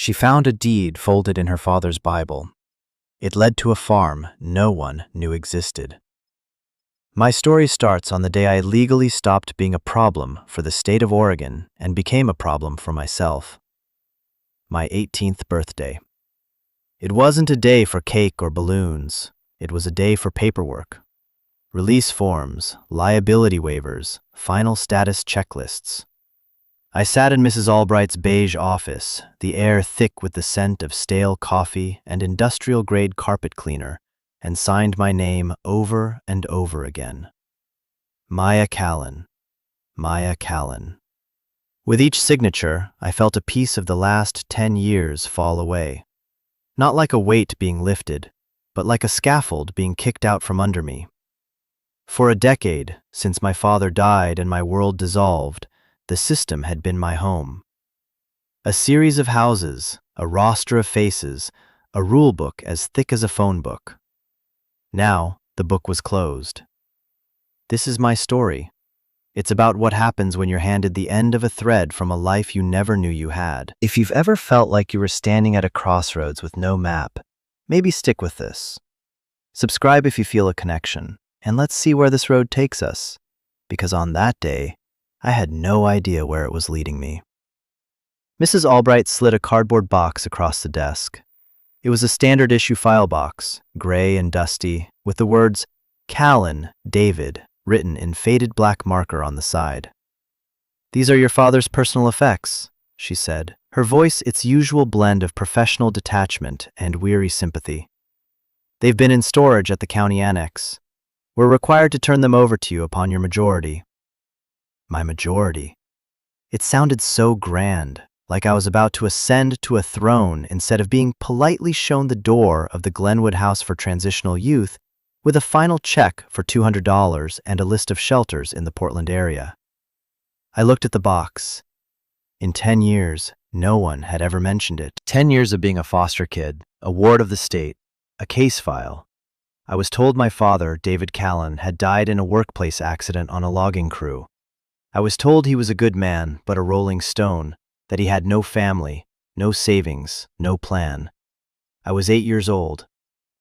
She found a deed folded in her father's Bible. It led to a farm no one knew existed. My story starts on the day I legally stopped being a problem for the state of Oregon and became a problem for myself. My 18th birthday. It wasn't a day for cake or balloons. It was a day for paperwork. Release forms, liability waivers, final status checklists. I sat in Mrs. Albright's beige office, the air thick with the scent of stale coffee and industrial-grade carpet cleaner, and signed my name over and over again. Maya Callan. Maya Callan. With each signature, I felt a piece of the last 10 years fall away. Not like a weight being lifted, but like a scaffold being kicked out from under me. For a decade, since my father died and my world dissolved, the system had been my home. A series of houses, a roster of faces, a rule book as thick as a phone book. Now, the book was closed. This is my story. It's about what happens when you're handed the end of a thread from a life you never knew you had. If you've ever felt like you were standing at a crossroads with no map, maybe stick with this. Subscribe if you feel a connection, and let's see where this road takes us. Because on that day, I had no idea where it was leading me. Mrs. Albright slid a cardboard box across the desk. It was a standard issue file box, gray and dusty, with the words Callan, David, written in faded black marker on the side. "These are your father's personal effects," she said, her voice its usual blend of professional detachment and weary sympathy. "They've been in storage at the county annex. We're required to turn them over to you upon your majority." My majority. It sounded so grand, like I was about to ascend to a throne instead of being politely shown the door of the Glenwood House for Transitional Youth with a final check for $200 and a list of shelters in the Portland area. I looked at the box. In 10 years, no one had ever mentioned it. 10 years of being a foster kid, a ward of the state, a case file. I was told my father, David Callan, had died in a workplace accident on a logging crew. I was told he was a good man, but a rolling stone, that he had no family, no savings, no plan. I was 8 years old.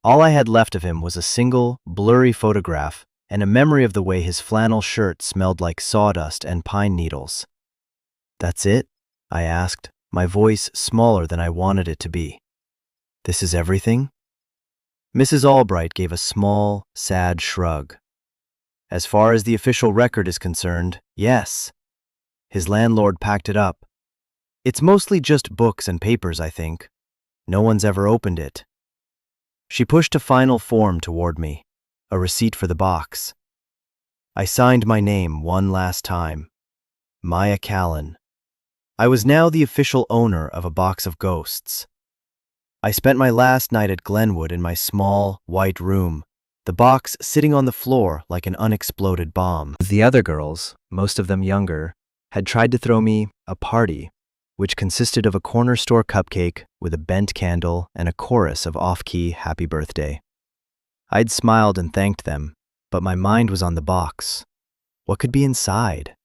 All I had left of him was a single, blurry photograph and a memory of the way his flannel shirt smelled like sawdust and pine needles. "That's it?" I asked, my voice smaller than I wanted it to be. "This is everything?" Mrs. Albright gave a small, sad shrug. "As far as the official record is concerned, yes." His landlord packed it up. "It's mostly just books and papers, I think. No one's ever opened it." She pushed a final form toward me, a receipt for the box. I signed my name one last time. Maya Callan. I was now the official owner of a box of ghosts. I spent my last night at Glenwood in my small, white room, the box sitting on the floor like an unexploded bomb. The other girls, most of them younger, had tried to throw me a party, which consisted of a corner store cupcake with a bent candle and a chorus of off-key happy birthday. I'd smiled and thanked them, but my mind was on the box. What could be inside?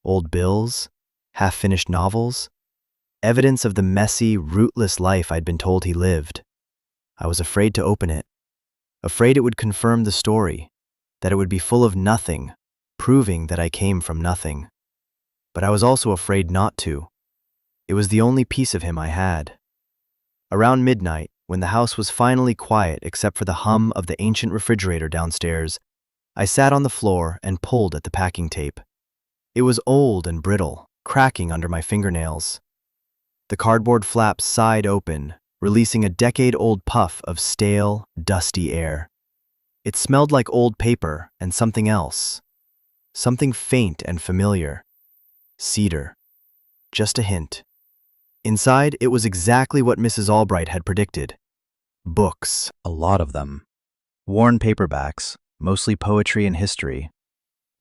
Old bills? Half-finished novels? Evidence of the messy, rootless life I'd been told he lived. I was afraid to open it. Afraid it would confirm the story, that it would be full of nothing, proving that I came from nothing. But I was also afraid not to. It was the only piece of him I had. Around midnight, when the house was finally quiet except for the hum of the ancient refrigerator downstairs, I sat on the floor and pulled at the packing tape. It was old and brittle, cracking under my fingernails. The cardboard flaps sighed open, releasing a decade-old puff of stale, dusty air. It smelled like old paper and something else. Something faint and familiar. Cedar. Just a hint. Inside, it was exactly what Mrs. Albright had predicted. Books, a lot of them. Worn paperbacks, mostly poetry and history.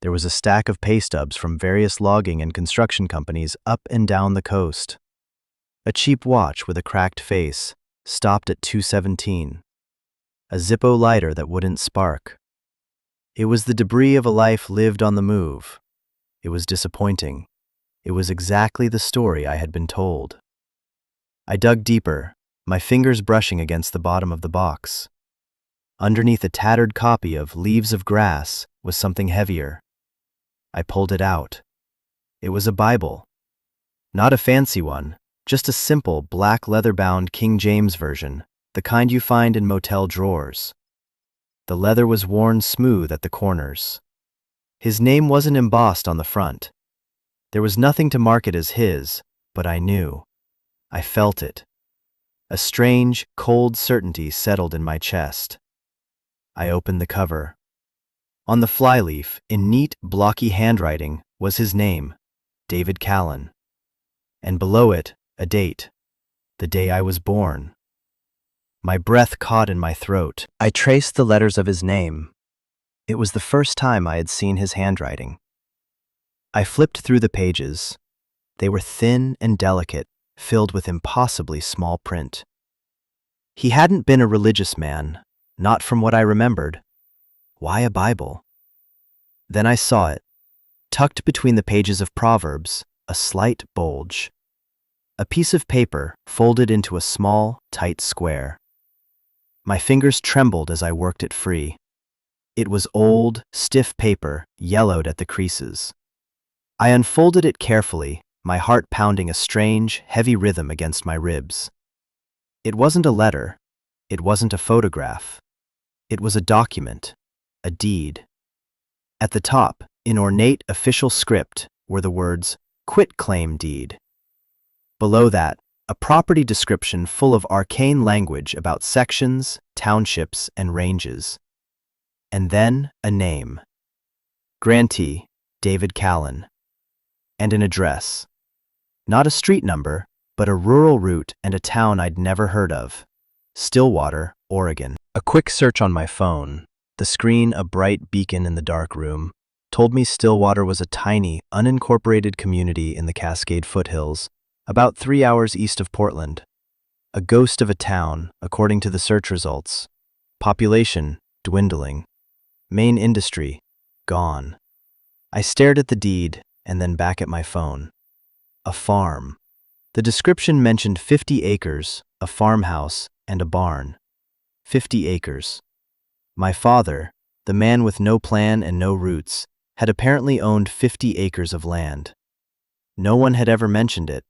There was a stack of pay stubs from various logging and construction companies up and down the coast. A cheap watch with a cracked face, stopped at 2:17. A Zippo lighter that wouldn't spark. It was the debris of a life lived on the move. It was disappointing. It was exactly the story I had been told. I dug deeper, my fingers brushing against the bottom of the box. Underneath a tattered copy of Leaves of Grass was something heavier. I pulled it out. It was a Bible. Not a fancy one, just a simple black leather-bound King James version, the kind you find in motel drawers. The leather was worn smooth at the corners. His name wasn't embossed on the front. There was nothing to mark it as his, but I knew. I felt it. A strange, cold certainty settled in my chest. I opened the cover. On the flyleaf, in neat, blocky handwriting, was his name, David Callan. And below it, a date, the day I was born. My breath caught in my throat. I traced the letters of his name. It was the first time I had seen his handwriting. I flipped through the pages. They were thin and delicate, filled with impossibly small print. He hadn't been a religious man, not from what I remembered. Why a Bible? Then I saw it, tucked between the pages of Proverbs, a slight bulge. A piece of paper folded into a small, tight square. My fingers trembled as I worked it free. It was old, stiff paper, yellowed at the creases. I unfolded it carefully, my heart pounding a strange, heavy rhythm against my ribs. It wasn't a letter. It wasn't a photograph. It was a document, a deed. At the top, in ornate official script, were the words, "Quitclaim Deed." Below that, a property description full of arcane language about sections, townships, and ranges. And then a name. Grantee, David Callan. And an address. Not a street number, but a rural route and a town I'd never heard of. Stillwater, Oregon. A quick search on my phone, the screen a bright beacon in the dark room, told me Stillwater was a tiny, unincorporated community in the Cascade foothills, about 3 hours east of Portland. A ghost of a town, according to the search results. Population, dwindling. Main industry, gone. I stared at the deed and then back at my phone. A farm. The description mentioned 50 acres, a farmhouse, and a barn. 50 acres. My father, the man with no plan and no roots, had apparently owned 50 acres of land. No one had ever mentioned it.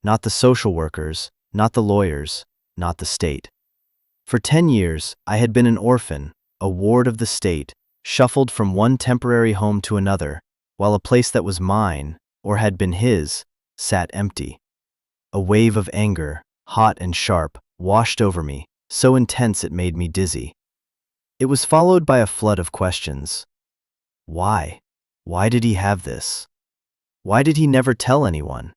Not the social workers, not the lawyers, not the state. For 10 years, I had been an orphan, a ward of the state, shuffled from one temporary home to another, while a place that was mine, or had been his, sat empty. A wave of anger, hot and sharp, washed over me, so intense it made me dizzy. It was followed by a flood of questions. Why? Why did he have this? Why did he never tell anyone?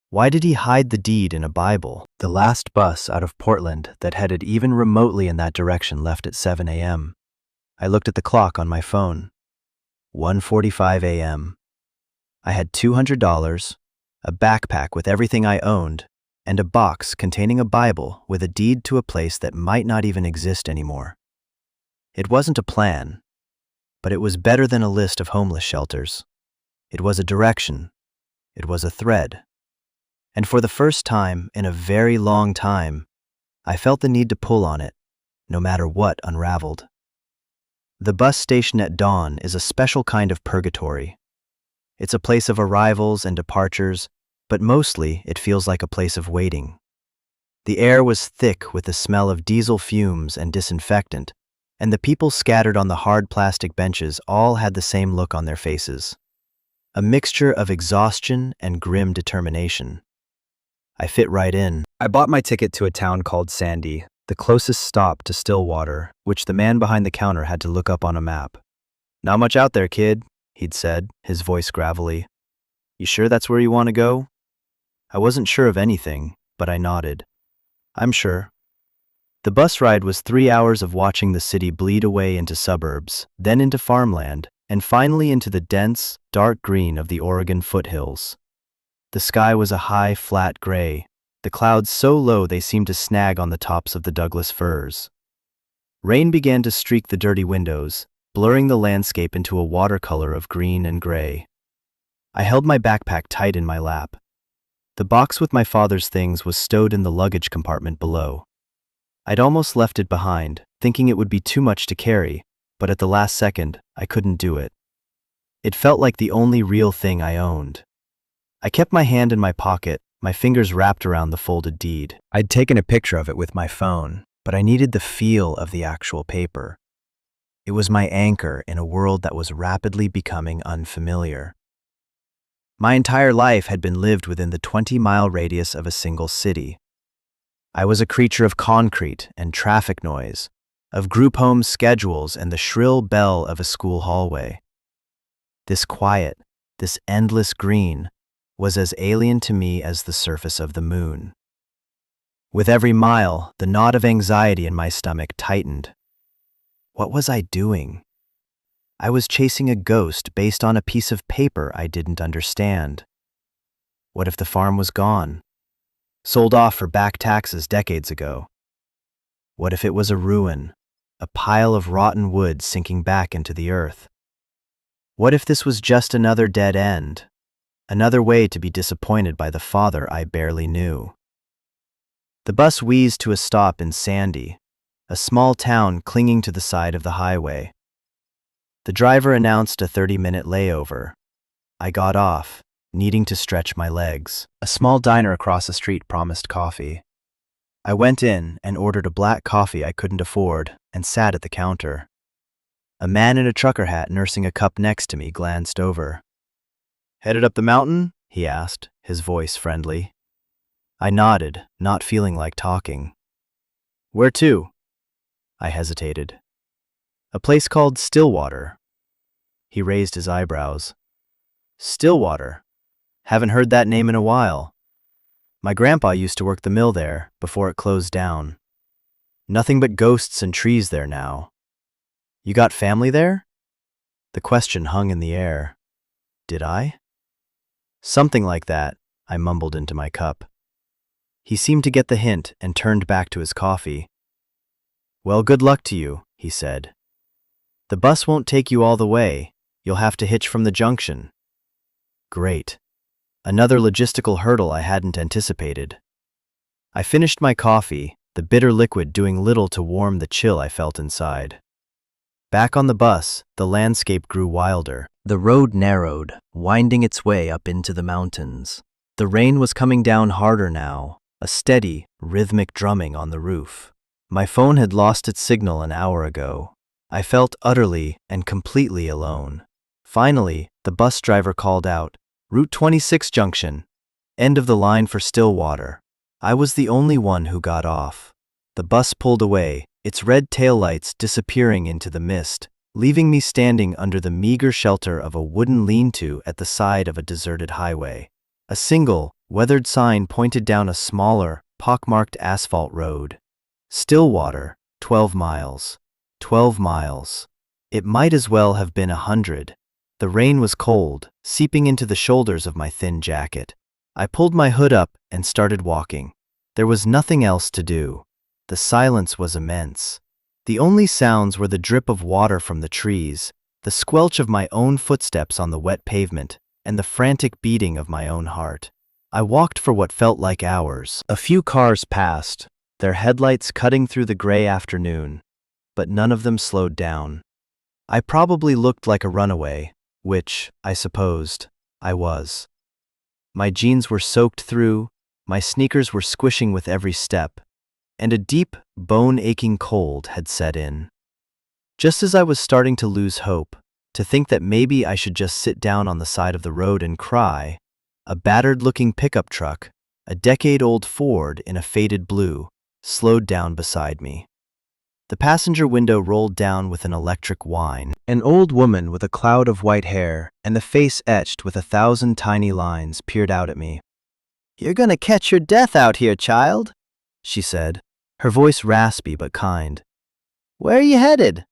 Why did he hide the deed in a Bible? The last bus out of Portland that headed even remotely in that direction left at 7 a.m. I looked at the clock on my phone. 1:45 a.m. I had $200, a backpack with everything I owned, and a box containing a Bible with a deed to a place that might not even exist anymore. It wasn't a plan, but it was better than a list of homeless shelters. It was a direction. It was a thread. And for the first time in a very long time, I felt the need to pull on it, no matter what unraveled. The bus station at dawn is a special kind of purgatory. It's a place of arrivals and departures, but mostly it feels like a place of waiting. The air was thick with the smell of diesel fumes and disinfectant, and the people scattered on the hard plastic benches all had the same look on their faces. A mixture of exhaustion and grim determination. I fit right in. I bought my ticket to a town called Sandy, the closest stop to Stillwater, which the man behind the counter had to look up on a map. "Not much out there, kid," he'd said, his voice gravelly. "You sure that's where you want to go?" I wasn't sure of anything, but I nodded. "I'm sure." The bus ride was 3 hours of watching the city bleed away into suburbs, then into farmland, and finally into the dense, dark green of the Oregon foothills. The sky was a high, flat gray, the clouds so low they seemed to snag on the tops of the Douglas firs. Rain began to streak the dirty windows, blurring the landscape into a watercolor of green and gray. I held my backpack tight in my lap. The box with my father's things was stowed in the luggage compartment below. I'd almost left it behind, thinking it would be too much to carry, but at the last second, I couldn't do it. It felt like the only real thing I owned. I kept my hand in my pocket, my fingers wrapped around the folded deed. I'd taken a picture of it with my phone, but I needed the feel of the actual paper. It was my anchor in a world that was rapidly becoming unfamiliar. My entire life had been lived within the 20-mile radius of a single city. I was a creature of concrete and traffic noise, of group home schedules and the shrill bell of a school hallway. This quiet, this endless green, was as alien to me as the surface of the moon. With every mile, the knot of anxiety in my stomach tightened. What was I doing? I was chasing a ghost based on a piece of paper I didn't understand. What if the farm was gone? Sold off for back taxes decades ago? What if it was a ruin, a pile of rotten wood sinking back into the earth? What if this was just another dead end, another way to be disappointed by the father I barely knew? The bus wheezed to a stop in Sandy, a small town clinging to the side of the highway. The driver announced a 30-minute layover. I got off, needing to stretch my legs. A small diner across the street promised coffee. I went in and ordered a black coffee I couldn't afford and sat at the counter. A man in a trucker hat nursing a cup next to me glanced over. "Headed up the mountain?" he asked, his voice friendly. I nodded, not feeling like talking. "Where to?" I hesitated. "A place called Stillwater." He raised his eyebrows. "Stillwater? Haven't heard that name in a while. My grandpa used to work the mill there before it closed down. Nothing but ghosts and trees there now. You got family there?" The question hung in the air. Did I? "Something like that," I mumbled into my cup. He seemed to get the hint and turned back to his coffee. "Well, good luck to you," he said. "The bus won't take you all the way. You'll have to hitch from the junction." Great. Another logistical hurdle I hadn't anticipated. I finished my coffee, the bitter liquid doing little to warm the chill I felt inside. Back on the bus, the landscape grew wilder. The road narrowed, winding its way up into the mountains. The rain was coming down harder now, a steady, rhythmic drumming on the roof. My phone had lost its signal an hour ago. I felt utterly and completely alone. Finally, the bus driver called out, "Route 26 junction, end of the line for Stillwater." I was the only one who got off. The bus pulled away, its red taillights disappearing into the mist, leaving me standing under the meager shelter of a wooden lean-to at the side of a deserted highway. A single, weathered sign pointed down a smaller, pockmarked asphalt road. Stillwater, 12 miles. 12 miles. It might as well have been 100. The rain was cold, seeping into the shoulders of my thin jacket. I pulled my hood up and started walking. There was nothing else to do. The silence was immense. The only sounds were the drip of water from the trees, the squelch of my own footsteps on the wet pavement, and the frantic beating of my own heart. I walked for what felt like hours. A few cars passed, their headlights cutting through the gray afternoon, but none of them slowed down. I probably looked like a runaway, which, I supposed, I was. My jeans were soaked through, my sneakers were squishing with every step, and a deep, bone-aching cold had set in. Just as I was starting to lose hope, to think that maybe I should just sit down on the side of the road and cry, a battered-looking pickup truck, a decade-old Ford in a faded blue, slowed down beside me. The passenger window rolled down with an electric whine. An old woman with a cloud of white hair and the face etched with 1,000 tiny lines peered out at me. "You're gonna catch your death out here, child," she said, her voice raspy but kind. "Where are you headed?"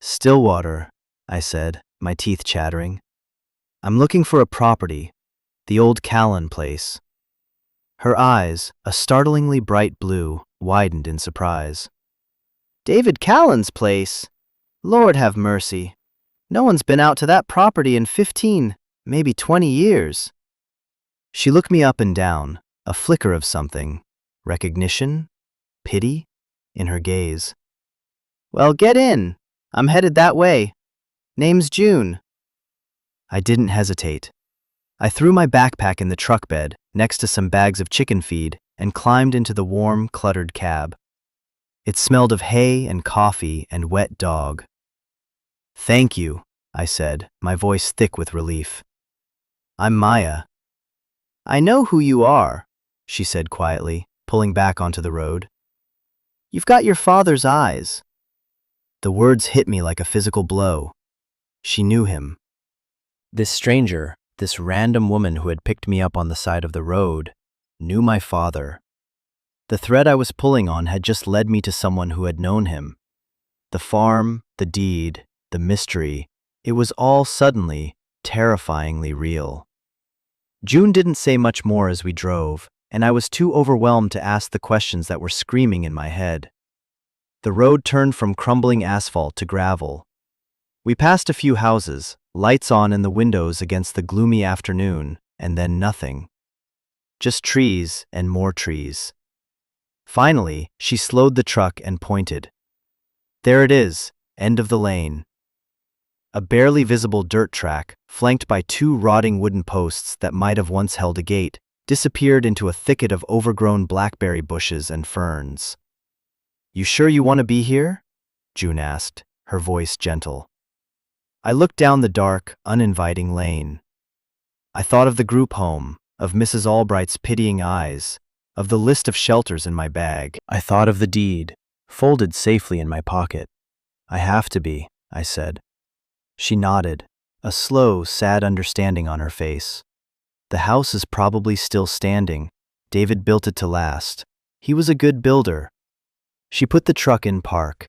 "Stillwater," I said, my teeth chattering. "I'm looking for a property, the old Callan place." Her eyes, a startlingly bright blue, widened in surprise. "David Callan's place? Lord have mercy. No one's been out to that property in 15, maybe 20 years." She looked me up and down, a flicker of something, recognition, pity, in her gaze. "Well, get in. I'm headed that way. Name's June." I didn't hesitate. I threw my backpack in the truck bed next to some bags of chicken feed and climbed into the warm, cluttered cab. It smelled of hay and coffee and wet dog. "Thank you," I said, my voice thick with relief. "I'm Maya." "I know who you are," she said quietly, pulling back onto the road. "You've got your father's eyes." The words hit me like a physical blow. She knew him. This stranger, this random woman who had picked me up on the side of the road, knew my father. The thread I was pulling on had just led me to someone who had known him. The farm, the deed, the mystery, it was all suddenly, terrifyingly real. June didn't say much more as we drove, and I was too overwhelmed to ask the questions that were screaming in my head. The road turned from crumbling asphalt to gravel. We passed a few houses, lights on in the windows against the gloomy afternoon, and then nothing. Just trees and more trees. Finally, she slowed the truck and pointed. "There it is, end of the lane." A barely visible dirt track, flanked by two rotting wooden posts that might have once held a gate, disappeared into a thicket of overgrown blackberry bushes and ferns. "You sure you want to be here?" June asked, her voice gentle. I looked down the dark, uninviting lane. I thought of the group home, of Mrs. Albright's pitying eyes, of the list of shelters in my bag. I thought of the deed, folded safely in my pocket. "I have to be," I said. She nodded, a slow, sad understanding on her face. "The house is probably still standing. David built it to last. He was a good builder." She put the truck in park.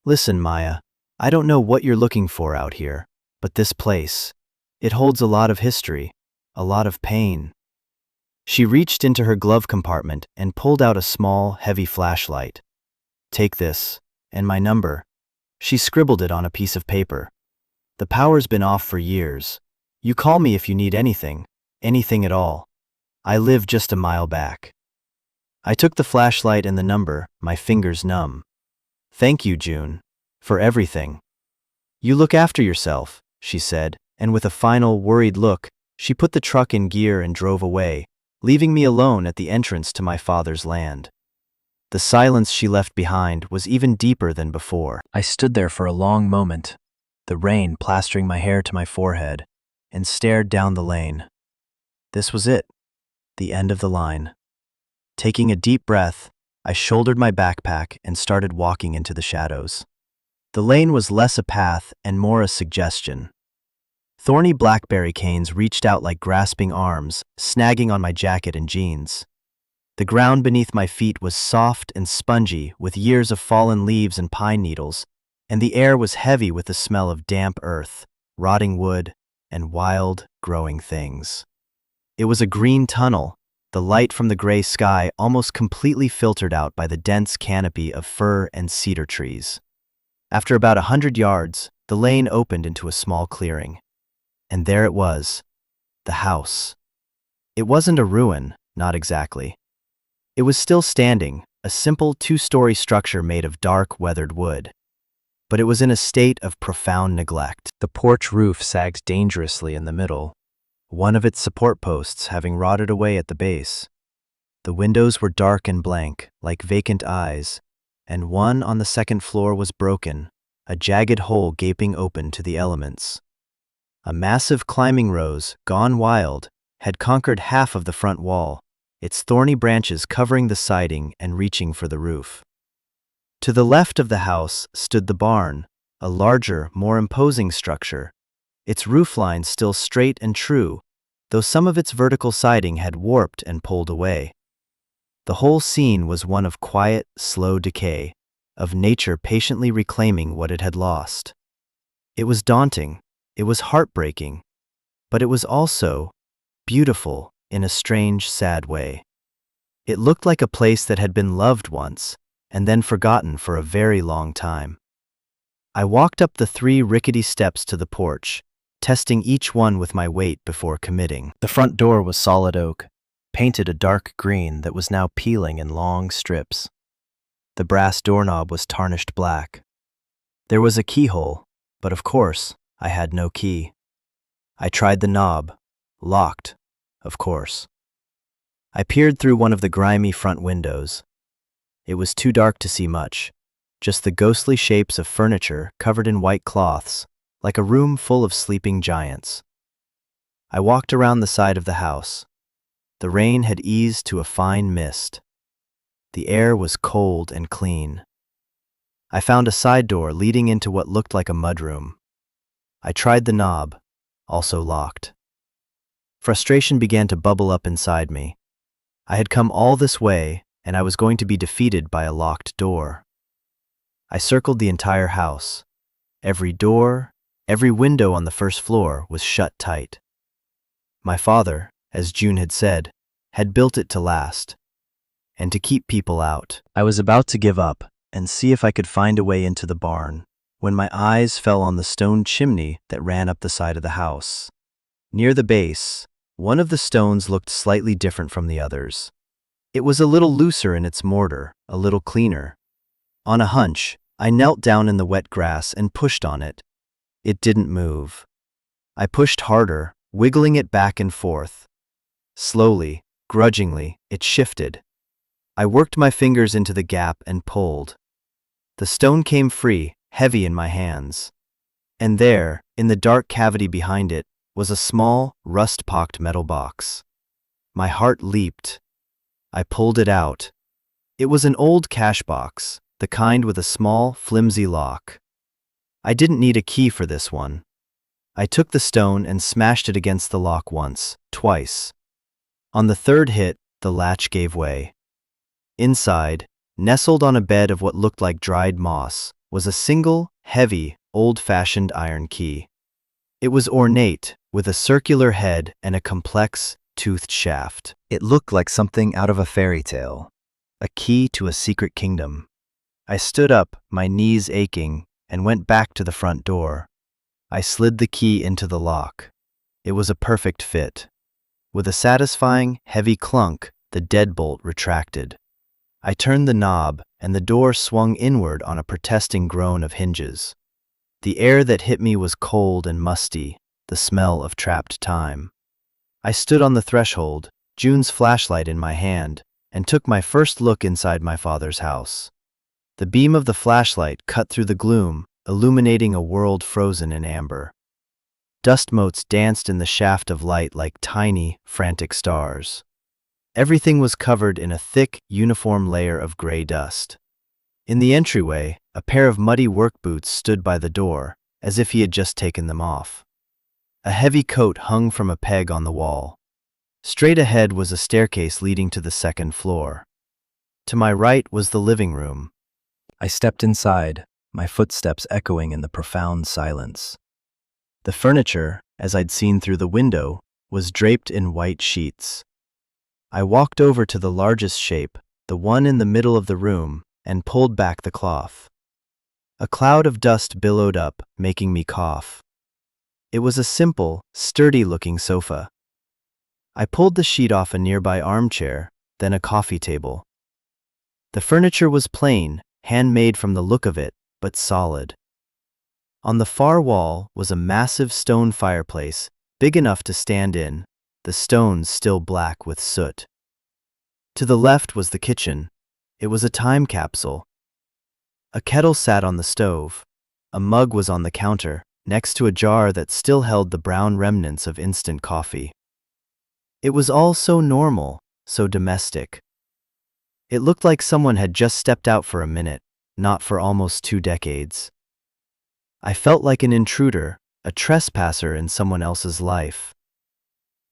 "Listen, Maya, I don't know what you're looking for out here, but this place, it holds a lot of history, a lot of pain." She reached into her glove compartment and pulled out a small, heavy flashlight. "Take this, and my number." She scribbled it on a piece of paper. "The power's been off for years. You call me if you need anything, anything at all. I live just a mile back." I took the flashlight and the number, my fingers numb. "Thank you, June, for everything." "You look after yourself," she said, and with a final, worried look, she put the truck in gear and drove away, leaving me alone at the entrance to my father's land. The silence she left behind was even deeper than before. I stood there for a long moment, the rain plastering my hair to my forehead, and stared down the lane. This was it, the end of the line. Taking a deep breath, I shouldered my backpack and started walking into the shadows. The lane was less a path and more a suggestion. Thorny blackberry canes reached out like grasping arms, snagging on my jacket and jeans. The ground beneath my feet was soft and spongy with years of fallen leaves and pine needles, and the air was heavy with the smell of damp earth, rotting wood, and wild, growing things. It was a green tunnel, the light from the gray sky almost completely filtered out by the dense canopy of fir and cedar trees. After about 100 yards, the lane opened into a small clearing. And there it was, the house. It wasn't a ruin, not exactly. It was still standing, a simple two-story structure made of dark, weathered wood. But it was in a state of profound neglect. The porch roof sagged dangerously in the middle, one of its support posts having rotted away at the base. The windows were dark and blank, like vacant eyes, and one on the second floor was broken, a jagged hole gaping open to the elements. A massive climbing rose, gone wild, had conquered half of the front wall, its thorny branches covering the siding and reaching for the roof. To the left of the house stood the barn, a larger, more imposing structure, its roofline still straight and true, though some of its vertical siding had warped and pulled away. The whole scene was one of quiet, slow decay, of nature patiently reclaiming what it had lost. It was daunting, it was heartbreaking, but it was also beautiful in a strange, sad way. It looked like a place that had been loved once, and then forgotten for a very long time. I walked up the 3 rickety steps to the porch, testing each one with my weight before committing. The front door was solid oak, painted a dark green that was now peeling in long strips. The brass doorknob was tarnished black. There was a keyhole, but of course, I had no key. I tried the knob. Locked, of course. I peered through one of the grimy front windows. It was too dark to see much, just the ghostly shapes of furniture covered in white cloths, like a room full of sleeping giants. I walked around the side of the house. The rain had eased to a fine mist. The air was cold and clean. I found a side door leading into what looked like a mudroom. I tried the knob, also locked. Frustration began to bubble up inside me. I had come all this way, and I was going to be defeated by a locked door. I circled the entire house. Every door, every window on the first floor was shut tight. My father, as June had said, had built it to last, and to keep people out. I was about to give up and see if I could find a way into the barn, when my eyes fell on the stone chimney that ran up the side of the house. Near the base, one of the stones looked slightly different from the others. It was a little looser in its mortar, a little cleaner. On a hunch, I knelt down in the wet grass and pushed on it. It didn't move. I pushed harder, wiggling it back and forth. Slowly, grudgingly, it shifted. I worked my fingers into the gap and pulled. The stone came free, heavy in my hands. And there, in the dark cavity behind it, was a small, rust-pocked metal box. My heart leaped. I pulled it out. It was an old cash box, the kind with a small, flimsy lock. I didn't need a key for this one. I took the stone and smashed it against the lock once, twice. On the third hit, the latch gave way. Inside, nestled on a bed of what looked like dried moss, was a single, heavy, old-fashioned iron key. It was ornate, with a circular head and a complex, toothed shaft. It looked like something out of a fairy tale, a key to a secret kingdom. I stood up, my knees aching, and went back to the front door. I slid the key into the lock. It was a perfect fit. With a satisfying, heavy clunk, the deadbolt retracted. I turned the knob, and the door swung inward on a protesting groan of hinges. The air that hit me was cold and musty, the smell of trapped time. I stood on the threshold, June's flashlight in my hand, and took my first look inside my father's house. The beam of the flashlight cut through the gloom, illuminating a world frozen in amber. Dust motes danced in the shaft of light like tiny, frantic stars. Everything was covered in a thick, uniform layer of gray dust. In the entryway, a pair of muddy work boots stood by the door, as if he had just taken them off. A heavy coat hung from a peg on the wall. Straight ahead was a staircase leading to the second floor. To my right was the living room. I stepped inside, my footsteps echoing in the profound silence. The furniture, as I'd seen through the window, was draped in white sheets. I walked over to the largest shape, the one in the middle of the room, and pulled back the cloth. A cloud of dust billowed up, making me cough. It was a simple, sturdy-looking sofa. I pulled the sheet off a nearby armchair, then a coffee table. The furniture was plain, handmade from the look of it, but solid. On the far wall was a massive stone fireplace, big enough to stand in, the stones still black with soot. To the left was the kitchen. It was a time capsule. A kettle sat on the stove. A mug was on the counter, next to a jar that still held the brown remnants of instant coffee. It was all so normal, so domestic. It looked like someone had just stepped out for a minute, not for almost 2 decades. I felt like an intruder, a trespasser in someone else's life.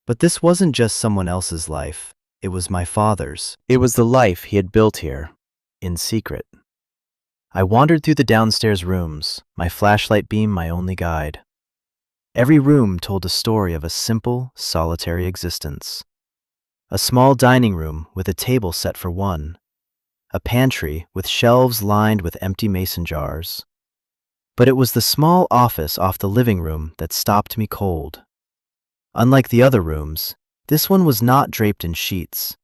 But this wasn't just someone else's life, it was my father's. It was the life he had built here, in secret. I wandered through the downstairs rooms, my flashlight beam my only guide. Every room told a story of a simple, solitary existence. A small dining room with a table set for one. A pantry with shelves lined with empty mason jars. But it was the small office off the living room that stopped me cold. Unlike the other rooms, this one was not draped in sheets.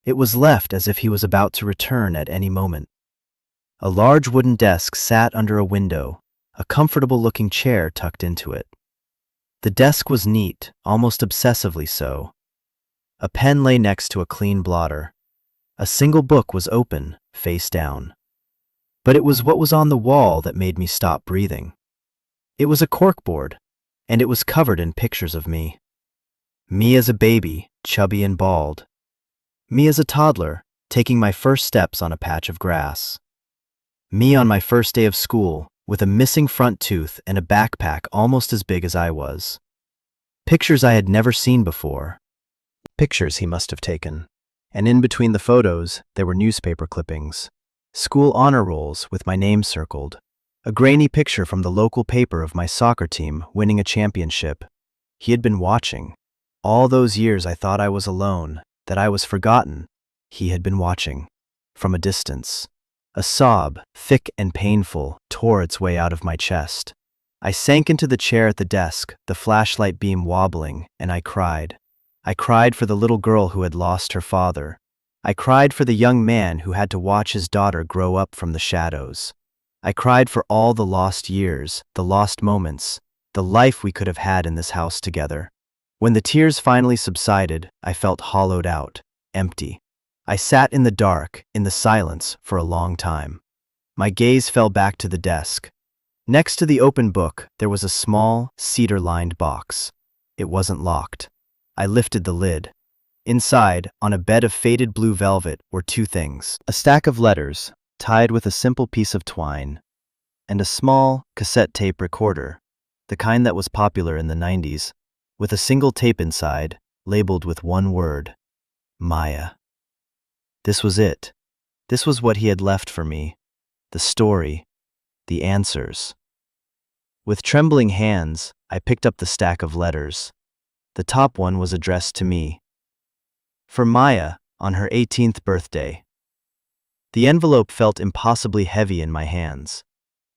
It was left as if he was about to return at any moment. A large wooden desk sat under a window, a comfortable-looking chair tucked into it. The desk was neat, almost obsessively so. A pen lay next to a clean blotter. A single book was open, face down. But it was what was on the wall that made me stop breathing. It was a corkboard, and it was covered in pictures of me. Me as a baby, chubby and bald. Me as a toddler, taking my first steps on a patch of grass. Me on my first day of school, with a missing front tooth and a backpack almost as big as I was. Pictures I had never seen before. Pictures he must have taken. And in between the photos, there were newspaper clippings. School honor rolls with my name circled. A grainy picture from the local paper of my soccer team winning a championship. He had been watching. All those years I thought I was alone, that I was forgotten. He had been watching. From a distance. A sob, thick and painful, tore its way out of my chest. I sank into the chair at the desk, the flashlight beam wobbling, and I cried. I cried for the little girl who had lost her father. I cried for the young man who had to watch his daughter grow up from the shadows. I cried for all the lost years, the lost moments, the life we could have had in this house together. When the tears finally subsided, I felt hollowed out, empty. I sat in the dark, in the silence, for a long time. My gaze fell back to the desk. Next to the open book, there was a small, cedar-lined box. It wasn't locked. I lifted the lid. Inside, on a bed of faded blue velvet, were two things. A stack of letters, tied with a simple piece of twine, and a small, cassette tape recorder, the kind that was popular in the 90s, with a single tape inside, labeled with one word, Maya. This was it. This was what he had left for me. The story. The answers. With trembling hands, I picked up the stack of letters. The top one was addressed to me. For Maya, on her 18th birthday. The envelope felt impossibly heavy in my hands.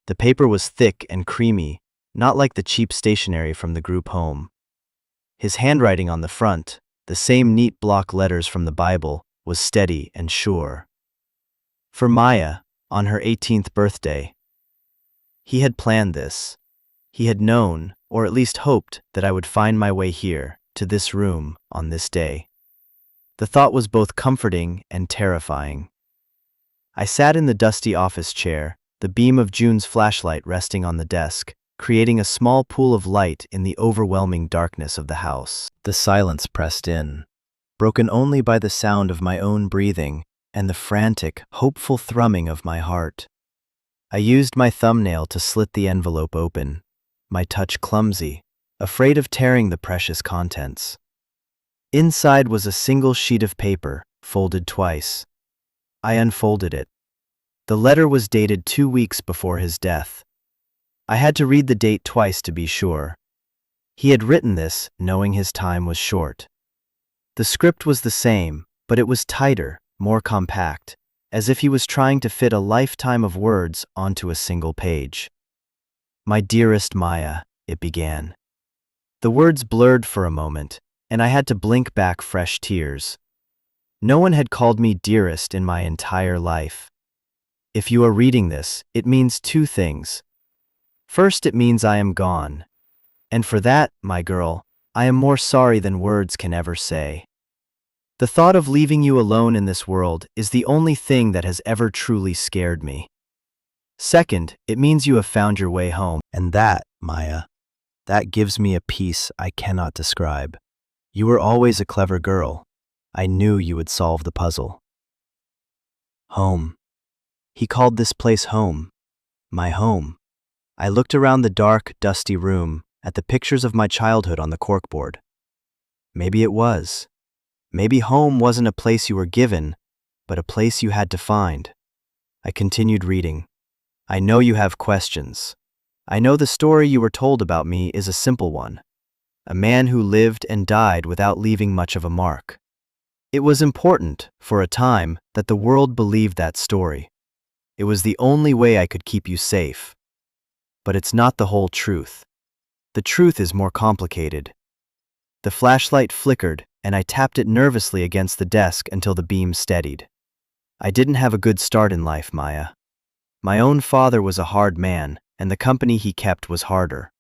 The paper was thick and creamy, not like the cheap stationery from the group home. His handwriting on the front, the same neat block letters from the Bible, was steady and sure. For Maya, on her 18th birthday. He had planned this. He had known, or at least hoped, that I would find my way here, to this room, on this day. The thought was both comforting and terrifying. I sat in the dusty office chair, the beam of June's flashlight resting on the desk, creating a small pool of light in the overwhelming darkness of the house. The silence pressed in, broken only by the sound of my own breathing and the frantic, hopeful thrumming of my heart. I used my thumbnail to slit the envelope open, my touch clumsy, afraid of tearing the precious contents. Inside was a single sheet of paper, folded twice. I unfolded it. The letter was dated 2 weeks before his death. I had to read the date twice to be sure. He had written this, knowing his time was short. The script was the same, but it was tighter, more compact, as if he was trying to fit a lifetime of words onto a single page. My dearest Maya, it began. The words blurred for a moment, and I had to blink back fresh tears. No one had called me dearest in my entire life. If you are reading this, it means two things. First, it means I am gone. And for that, my girl, I am more sorry than words can ever say. The thought of leaving you alone in this world is the only thing that has ever truly scared me. Second, it means you have found your way home. And that, Maya, that gives me a peace I cannot describe. You were always a clever girl. I knew you would solve the puzzle. Home. He called this place home. My home. I looked around the dark, dusty room at the pictures of my childhood on the corkboard. Maybe it was. Maybe home wasn't a place you were given, but a place you had to find. I continued reading. I know you have questions. I know the story you were told about me is a simple one. A man who lived and died without leaving much of a mark. It was important, for a time, that the world believed that story. It was the only way I could keep you safe. But it's not the whole truth. The truth is more complicated. The flashlight flickered, and I tapped it nervously against the desk until the beam steadied. I didn't have a good start in life, Maya. My own father was a hard man, and the company he kept was harder.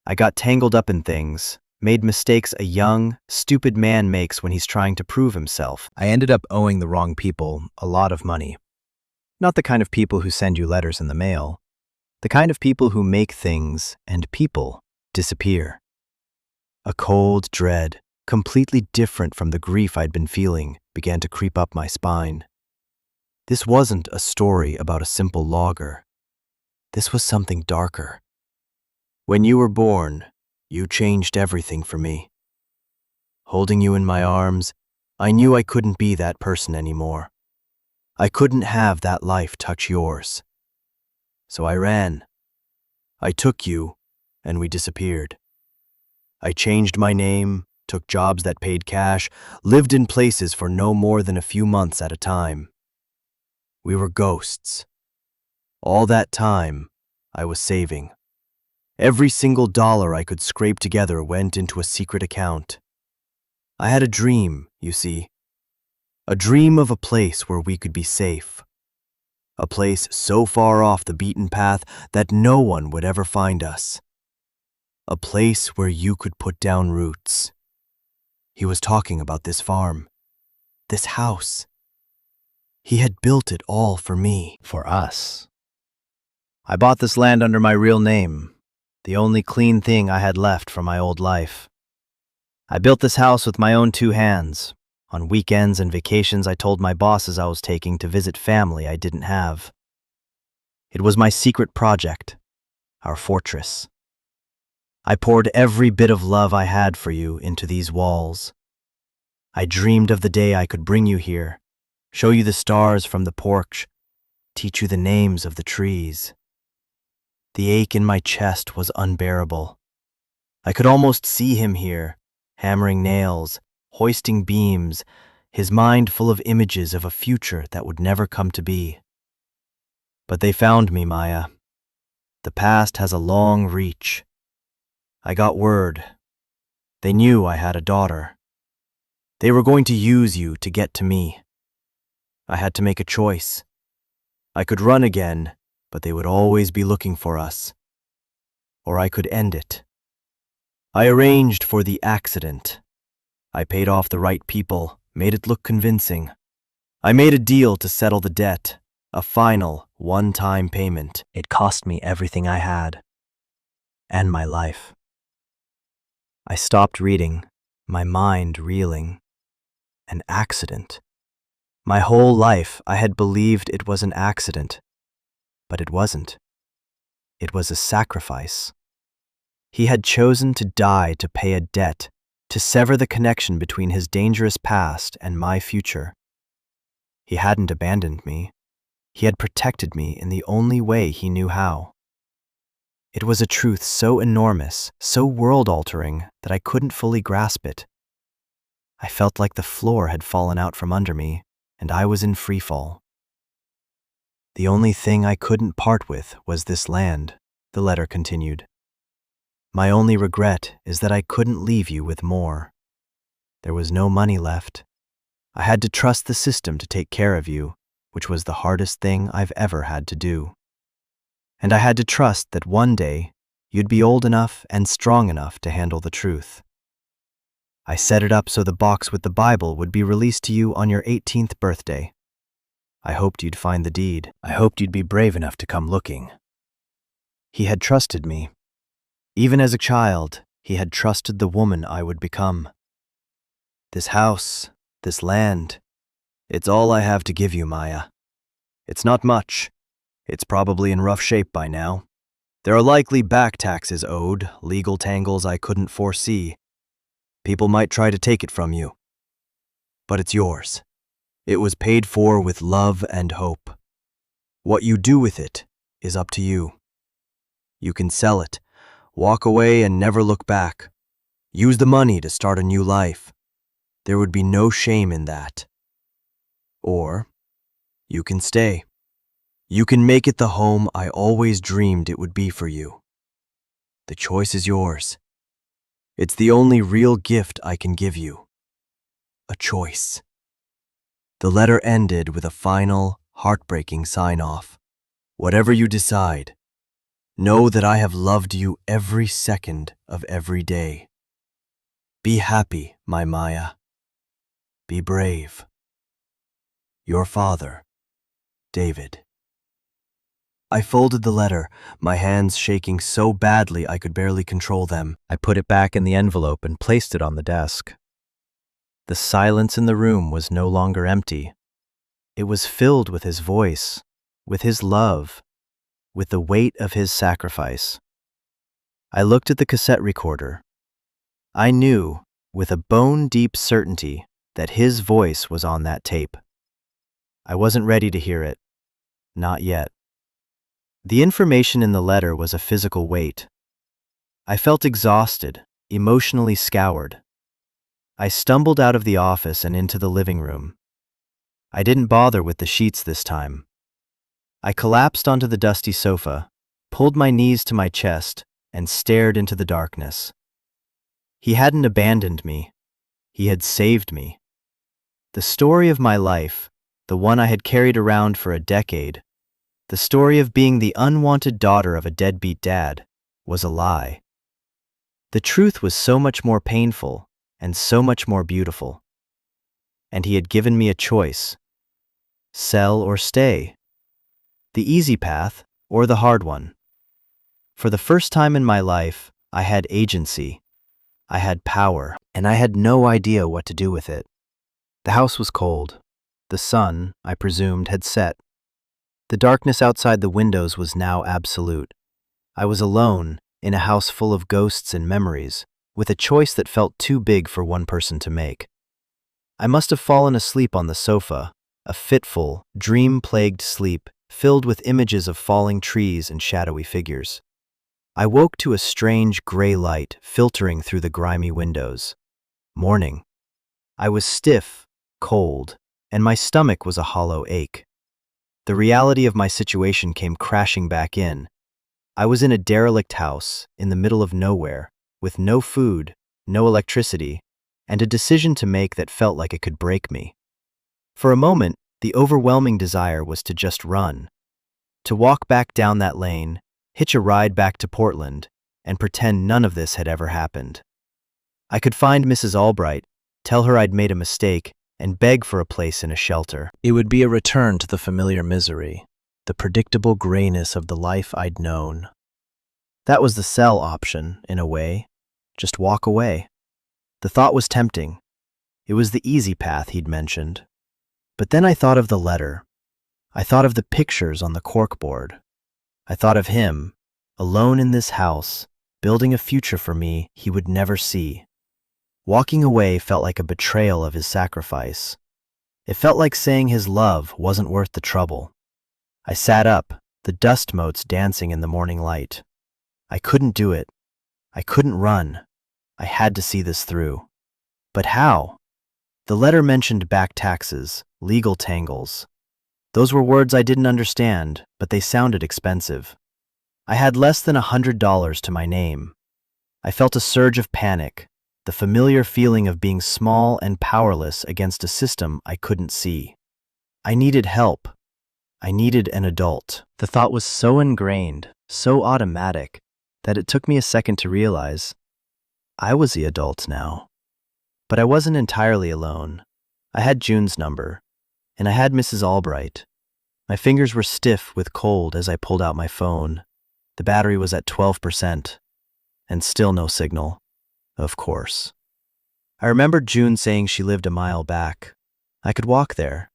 I got tangled up in things, made mistakes a young, stupid man makes when he's trying to prove himself. I ended up owing the wrong people a lot of money. Not the kind of people who send you letters in the mail. The kind of people who make things and people disappear. A cold dread, completely different from the grief I'd been feeling, began to creep up my spine. This wasn't a story about a simple logger. This was something darker. When you were born, you changed everything for me. Holding you in my arms, I knew I couldn't be that person anymore. I couldn't have that life touch yours. So I ran. I took you, and we disappeared. I changed my name, took jobs that paid cash, lived in places for no more than a few months at a time. We were ghosts. All that time, I was saving. Every single dollar I could scrape together went into a secret account. I had a dream, you see. A dream of a place where we could be safe. A place so far off the beaten path that no one would ever find us. A place where you could put down roots. He was talking about this farm, this house. He had built it all for me. For us. I bought this land under my real name, the only clean thing I had left from my old life. I built this house with my own 2 hands. On weekends and vacations, I told my bosses I was taking to visit family I didn't have. It was my secret project, our fortress. I poured every bit of love I had for you into these walls. I dreamed of the day I could bring you here, show you the stars from the porch, teach you the names of the trees. The ache in my chest was unbearable. I could almost see him here, hammering nails, hoisting beams, his mind full of images of a future that would never come to be. But they found me, Maya. The past has a long reach. I got word. They knew I had a daughter. They were going to use you to get to me. I had to make a choice. I could run again, but they would always be looking for us. Or I could end it. I arranged for the accident. I paid off the right people, made it look convincing. I made a deal to settle the debt, a final, one-time payment. It cost me everything I had, and my life. I stopped reading, my mind reeling. An accident. My whole life I had believed it was an accident, but it wasn't. It was a sacrifice. He had chosen to die to pay a debt, to sever the connection between his dangerous past and my future. He hadn't abandoned me. He had protected me in the only way he knew how. It was a truth so enormous, so world-altering, that I couldn't fully grasp it. I felt like the floor had fallen out from under me, and I was in freefall. The only thing I couldn't part with was this land, the letter continued. My only regret is that I couldn't leave you with more. There was no money left. I had to trust the system to take care of you, which was the hardest thing I've ever had to do. And I had to trust that one day you'd be old enough and strong enough to handle the truth. I set it up so the box with the Bible would be released to you on your 18th birthday. I hoped you'd find the deed. I hoped you'd be brave enough to come looking. He had trusted me. Even as a child, he had trusted the woman I would become. This house, this land, it's all I have to give you, Maya. It's not much. It's probably in rough shape by now. There are likely back taxes owed, legal tangles I couldn't foresee. People might try to take it from you. But it's yours. It was paid for with love and hope. What you do with it is up to you. You can sell it, walk away and never look back. Use the money to start a new life. There would be no shame in that. Or you can stay. You can make it the home I always dreamed it would be for you. The choice is yours. It's the only real gift I can give you. A choice. The letter ended with a final, heartbreaking sign-off. Whatever you decide, know that I have loved you every second of every day. Be happy, my Maya. Be brave. Your father, David. I folded the letter, my hands shaking so badly I could barely control them. I put it back in the envelope and placed it on the desk. The silence in the room was no longer empty. It was filled with his voice, with his love, with the weight of his sacrifice. I looked at the cassette recorder. I knew, with a bone-deep certainty, that his voice was on that tape. I wasn't ready to hear it. Not yet. The information in the letter was a physical weight. I felt exhausted, emotionally scoured. I stumbled out of the office and into the living room. I didn't bother with the sheets this time. I collapsed onto the dusty sofa, pulled my knees to my chest, and stared into the darkness. He hadn't abandoned me. He had saved me. The story of my life, the one I had carried around for a decade, the story of being the unwanted daughter of a deadbeat dad, was a lie. The truth was so much more painful and so much more beautiful. And he had given me a choice: sell or stay, the easy path or the hard one. For the first time in my life, I had agency, I had power, and I had no idea what to do with it. The house was cold. The sun, I presumed, had set. The darkness outside the windows was now absolute. I was alone, in a house full of ghosts and memories, with a choice that felt too big for one person to make. I must have fallen asleep on the sofa, a fitful, dream-plagued sleep filled with images of falling trees and shadowy figures. I woke to a strange gray light filtering through the grimy windows. Morning. I was stiff, cold, and my stomach was a hollow ache. The reality of my situation came crashing back in. I was in a derelict house, in the middle of nowhere, with no food, no electricity, and a decision to make that felt like it could break me. For a moment, the overwhelming desire was to just run, to walk back down that lane, hitch a ride back to Portland, and pretend none of this had ever happened. I could find Mrs. Albright, tell her I'd made a mistake, and beg for a place in a shelter. It would be a return to the familiar misery, the predictable grayness of the life I'd known. That was the sell option, in a way. Just walk away. The thought was tempting. It was the easy path he'd mentioned. But then I thought of the letter. I thought of the pictures on the corkboard. I thought of him, alone in this house, building a future for me he would never see. Walking away felt like a betrayal of his sacrifice. It felt like saying his love wasn't worth the trouble. I sat up, the dust motes dancing in the morning light. I couldn't do it. I couldn't run. I had to see this through. But how? The letter mentioned back taxes, legal tangles. Those were words I didn't understand, but they sounded expensive. I had less than $100 to my name. I felt a surge of panic, the familiar feeling of being small and powerless against a system I couldn't see. I needed help. I needed an adult. The thought was so ingrained, so automatic, that it took me a second to realize I was the adult now. But I wasn't entirely alone. I had June's number, and I had Mrs. Albright. My fingers were stiff with cold as I pulled out my phone. The battery was at 12%, and still no signal. Of course. I remembered June saying she lived a mile back. I could walk there.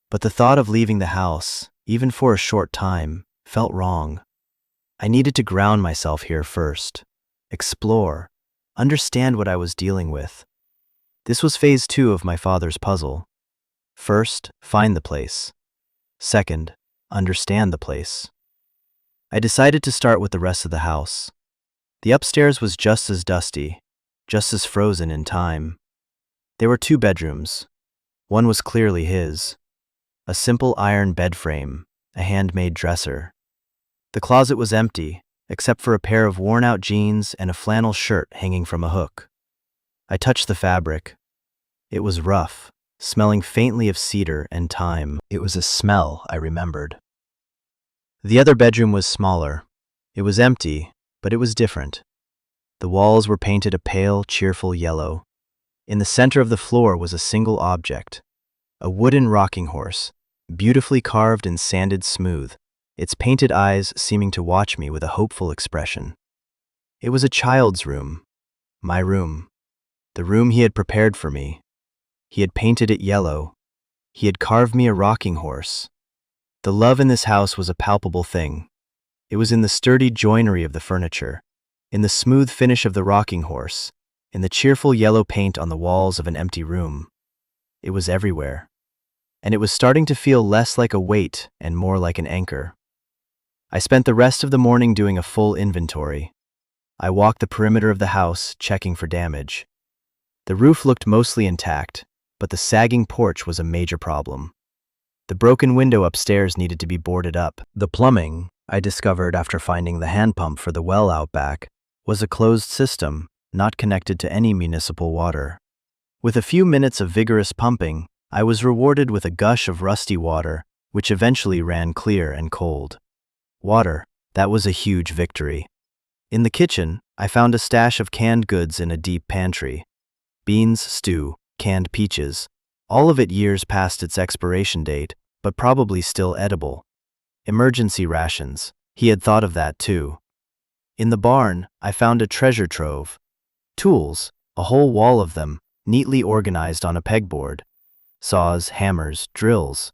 But the thought of leaving the house, even for a short time, felt wrong. I needed to ground myself here first, explore, understand what I was dealing with. This was phase 2 of my father's puzzle. First, find the place. Second, understand the place. I decided to start with the rest of the house. The upstairs was just as dusty, just as frozen in time. There were 2 bedrooms. One was clearly his. A simple iron bed frame, a handmade dresser. The closet was empty, except for a pair of worn-out jeans and a flannel shirt hanging from a hook. I touched the fabric. It was rough, smelling faintly of cedar and thyme. It was a smell I remembered. The other bedroom was smaller. It was empty, but it was different. The walls were painted a pale, cheerful yellow. In the center of the floor was a single object, a wooden rocking horse, beautifully carved and sanded smooth, its painted eyes seeming to watch me with a hopeful expression. It was a child's room, my room, the room he had prepared for me. He had painted it yellow. He had carved me a rocking horse. The love in this house was a palpable thing. It was in the sturdy joinery of the furniture, in the smooth finish of the rocking horse, in the cheerful yellow paint on the walls of an empty room. It was everywhere. And it was starting to feel less like a weight and more like an anchor. I spent the rest of the morning doing a full inventory. I walked the perimeter of the house, checking for damage. The roof looked mostly intact, but the sagging porch was a major problem. The broken window upstairs needed to be boarded up. The plumbing, I discovered after finding the hand pump for the well out back, was a closed system, not connected to any municipal water. With a few minutes of vigorous pumping, I was rewarded with a gush of rusty water, which eventually ran clear and cold. Water, that was a huge victory. In the kitchen, I found a stash of canned goods in a deep pantry. Beans, stew, canned peaches, all of it years past its expiration date, but probably still edible. Emergency rations, he had thought of that too. In the barn, I found a treasure trove. Tools, a whole wall of them, neatly organized on a pegboard. Saws, hammers, drills.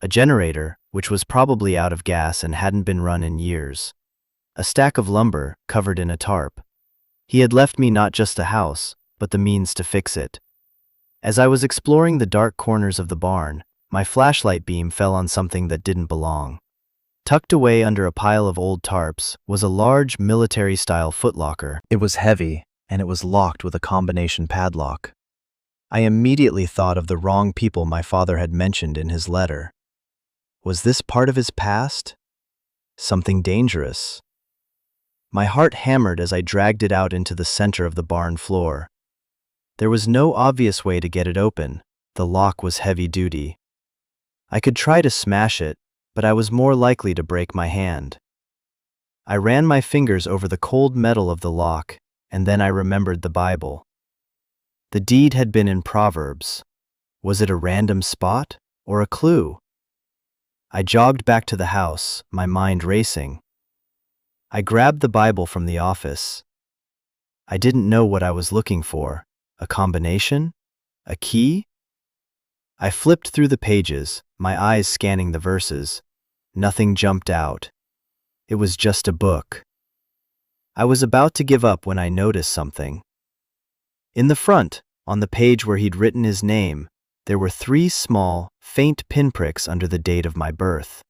A generator, which was probably out of gas and hadn't been run in years. A stack of lumber, covered in a tarp. He had left me not just a house, but the means to fix it. As I was exploring the dark corners of the barn, my flashlight beam fell on something that didn't belong. Tucked away under a pile of old tarps was a large military-style footlocker. It was heavy, and it was locked with a combination padlock. I immediately thought of the wrong people my father had mentioned in his letter. Was this part of his past? Something dangerous? My heart hammered as I dragged it out into the center of the barn floor. There was no obvious way to get it open. The lock was heavy-duty. I could try to smash it, but I was more likely to break my hand. I ran my fingers over the cold metal of the lock, and then I remembered the Bible. The deed had been in Proverbs. Was it a random spot or a clue? I jogged back to the house, my mind racing. I grabbed the Bible from the office. I didn't know what I was looking for. A combination? A key? I flipped through the pages, my eyes scanning the verses. Nothing jumped out. It was just a book. I was about to give up when I noticed something. In the front, on the page where he'd written his name, there were 3 small, faint pinpricks under the date of my birth.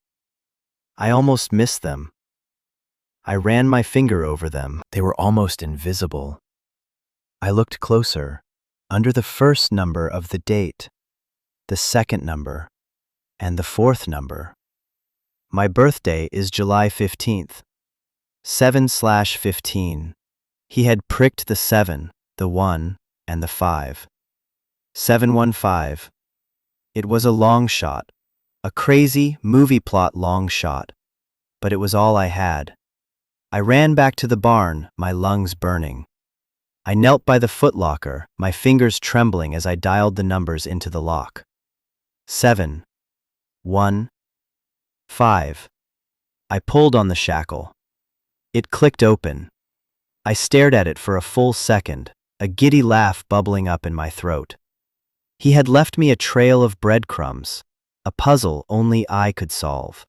I almost missed them. I ran my finger over them. They were almost invisible. I looked closer, under the first number of the date, the second number, and the 4th number. My birthday is July 15th. 7/15. He had pricked the 7, the 1, and the 5. 715. It was a long shot, a crazy movie plot long shot, but it was all I had. I ran back to the barn, my lungs burning. I knelt by the footlocker, my fingers trembling as I dialed the numbers into the lock. 7, 1, 5. I pulled on the shackle. It clicked open. I stared at it for a full second, a giddy laugh bubbling up in my throat. He had left me a trail of breadcrumbs, a puzzle only I could solve.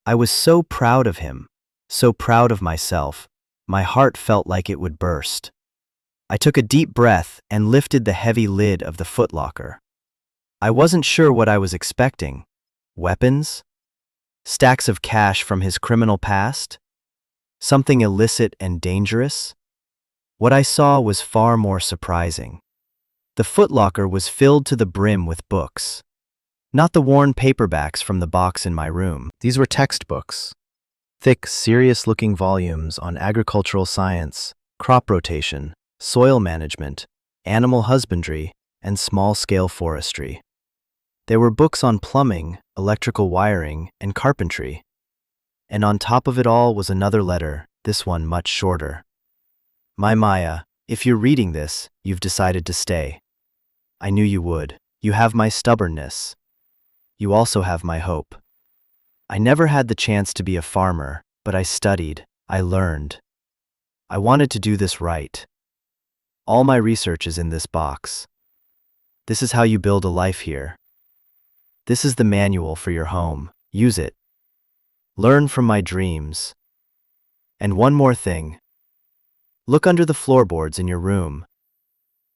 I was so proud of him, so proud of myself, my heart felt like it would burst. I took a deep breath and lifted the heavy lid of the footlocker. I wasn't sure what I was expecting. Weapons? Stacks of cash from his criminal past? Something illicit and dangerous? What I saw was far more surprising. The footlocker was filled to the brim with books. Not the worn paperbacks from the box in my room. These were textbooks. Thick, serious-looking volumes on agricultural science, crop rotation, soil management, animal husbandry, and small-scale forestry. There were books on plumbing, electrical wiring, and carpentry. And on top of it all was another letter, this one much shorter. My Maya, if you're reading this, you've decided to stay. I knew you would. You have my stubbornness. You also have my hope. I never had the chance to be a farmer, but I studied, I learned. I wanted to do this right. All my research is in this box. This is how you build a life here. This is the manual for your home. Use it. Learn from my dreams. And one more thing. Look under the floorboards in your room.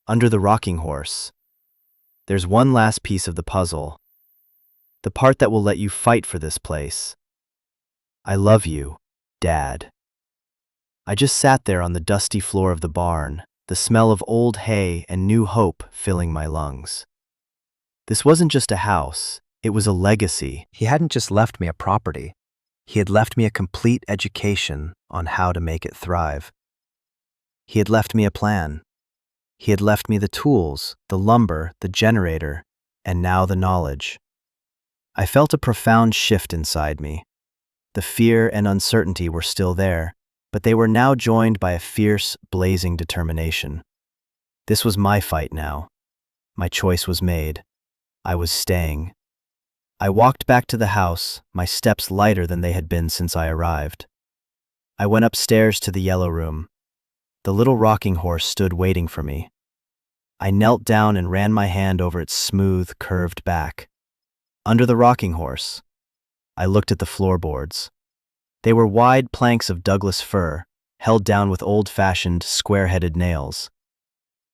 Under the rocking horse. There's one last piece of the puzzle. The part that will let you fight for this place. I love you, Dad. I just sat there on the dusty floor of the barn, the smell of old hay and new hope filling my lungs. This wasn't just a house, it was a legacy. He hadn't just left me a property. He had left me a complete education on how to make it thrive. He had left me a plan. He had left me the tools, the lumber, the generator, and now the knowledge. I felt a profound shift inside me. The fear and uncertainty were still there, but they were now joined by a fierce, blazing determination. This was my fight now. My choice was made. I was staying. I walked back to the house, my steps lighter than they had been since I arrived. I went upstairs to the yellow room. The little rocking horse stood waiting for me. I knelt down and ran my hand over its smooth, curved back. Under the rocking horse, I looked at the floorboards. They were wide planks of Douglas fir, held down with old-fashioned, square-headed nails.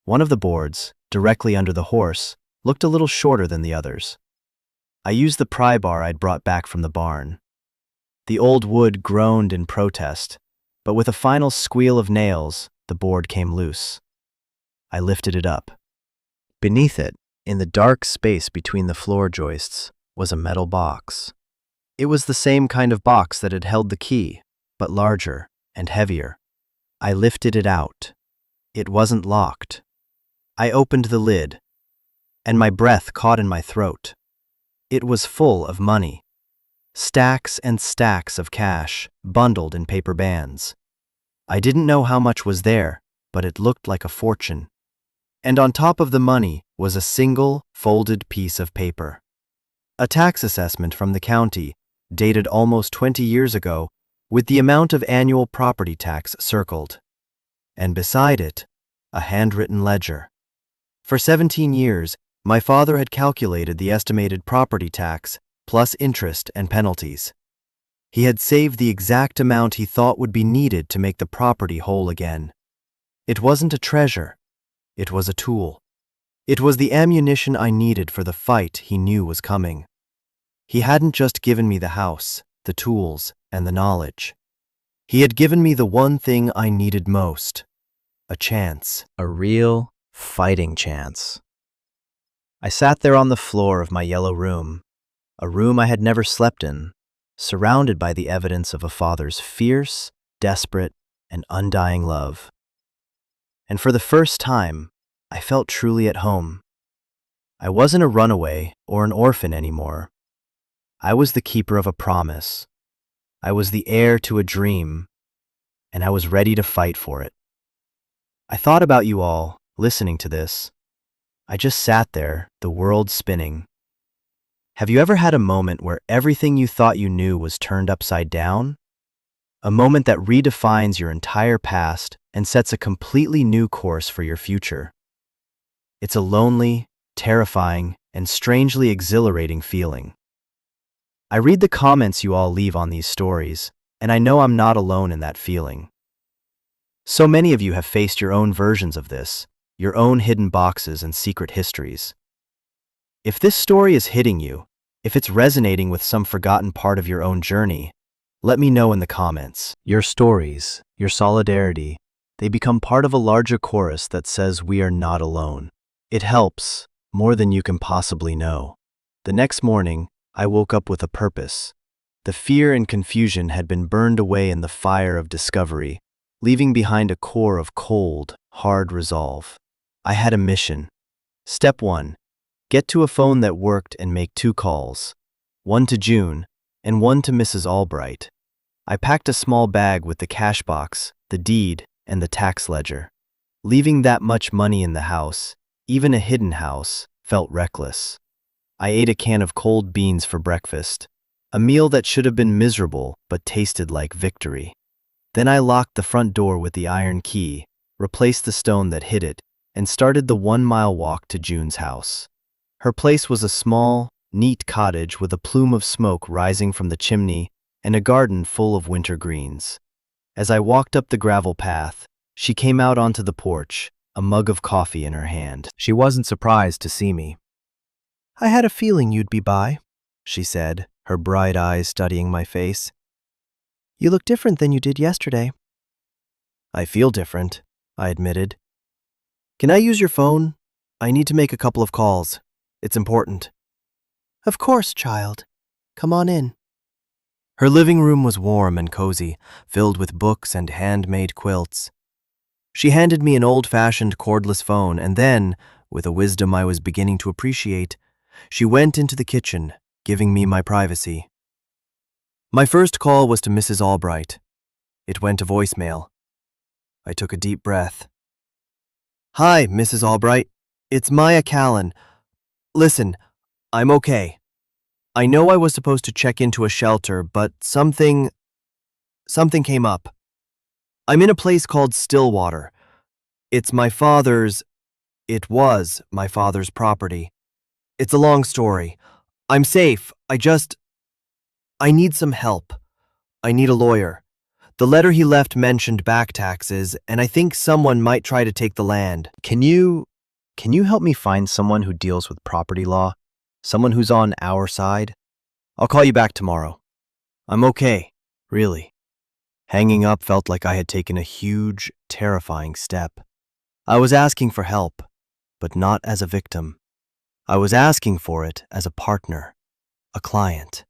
One of the boards, directly under the horse, looked a little shorter than the others. I used the pry bar I'd brought back from the barn. The old wood groaned in protest, but with a final squeal of nails, the board came loose. I lifted it up. Beneath it, in the dark space between the floor joists, was a metal box. It was the same kind of box that had held the key, but larger and heavier. I lifted it out. It wasn't locked. I opened the lid, and my breath caught in my throat. It was full of money. Stacks and stacks of cash, bundled in paper bands. I didn't know how much was there, but it looked like a fortune. And on top of the money was a single, folded piece of paper. A tax assessment from the county, dated almost 20 years ago, with the amount of annual property tax circled. And beside it, a handwritten ledger. For 17 years, my father had calculated the estimated property tax, plus interest and penalties. He had saved the exact amount he thought would be needed to make the property whole again. It wasn't a treasure. It was a tool. It was the ammunition I needed for the fight he knew was coming. He hadn't just given me the house, the tools, and the knowledge. He had given me the one thing I needed most. A chance. A real, fighting chance. I sat there on the floor of my yellow room, a room I had never slept in, surrounded by the evidence of a father's fierce, desperate, and undying love. And for the first time, I felt truly at home. I wasn't a runaway or an orphan anymore. I was the keeper of a promise. I was the heir to a dream, and I was ready to fight for it. I thought about you all, listening to this. I just sat there, the world spinning. Have you ever had a moment where everything you thought you knew was turned upside down? A moment that redefines your entire past and sets a completely new course for your future. It's a lonely, terrifying, and strangely exhilarating feeling. I read the comments you all leave on these stories, and I know I'm not alone in that feeling. So many of you have faced your own versions of this, your own hidden boxes and secret histories. If this story is hitting you, if it's resonating with some forgotten part of your own journey, let me know in the comments. Your stories, your solidarity, they become part of a larger chorus that says we are not alone. It helps, more than you can possibly know. The next morning, I woke up with a purpose. The fear and confusion had been burned away in the fire of discovery, leaving behind a core of cold, hard resolve. I had a mission. Step 1. Get to a phone that worked and make 2 calls. One to June, and one to Mrs. Albright. I packed a small bag with the cash box, the deed, and the tax ledger. Leaving that much money in the house, even a hidden house, felt reckless. I ate a can of cold beans for breakfast, a meal that should have been miserable but tasted like victory. Then I locked the front door with the iron key, replaced the stone that hid it, and started the 1-mile walk to June's house. Her place was a small, neat cottage with a plume of smoke rising from the chimney and a garden full of winter greens. As I walked up the gravel path, she came out onto the porch, a mug of coffee in her hand. She wasn't surprised to see me. "I had a feeling you'd be by," she said, her bright eyes studying my face. "You look different than you did yesterday." "I feel different," I admitted. "Can I use your phone? I need to make a couple of calls. It's important." "Of course, child. Come on in." Her living room was warm and cozy, filled with books and handmade quilts. She handed me an old-fashioned cordless phone, and then, with a wisdom I was beginning to appreciate, she went into the kitchen, giving me my privacy. My first call was to Mrs. Albright. It went to voicemail. I took a deep breath. "Hi, Mrs. Albright. It's Maya Callan. Listen, I'm okay. I know I was supposed to check into a shelter, but something came up. I'm in a place called Stillwater. It was my father's property. It's a long story. I'm safe. I need some help. I need a lawyer. The letter he left mentioned back taxes, and I think someone might try to take the land. Can you help me find someone who deals with property law? Someone who's on our side? I'll call you back tomorrow. I'm okay, really." Hanging up felt like I had taken a huge, terrifying step. I was asking for help, but not as a victim. I was asking for it as a partner, a client.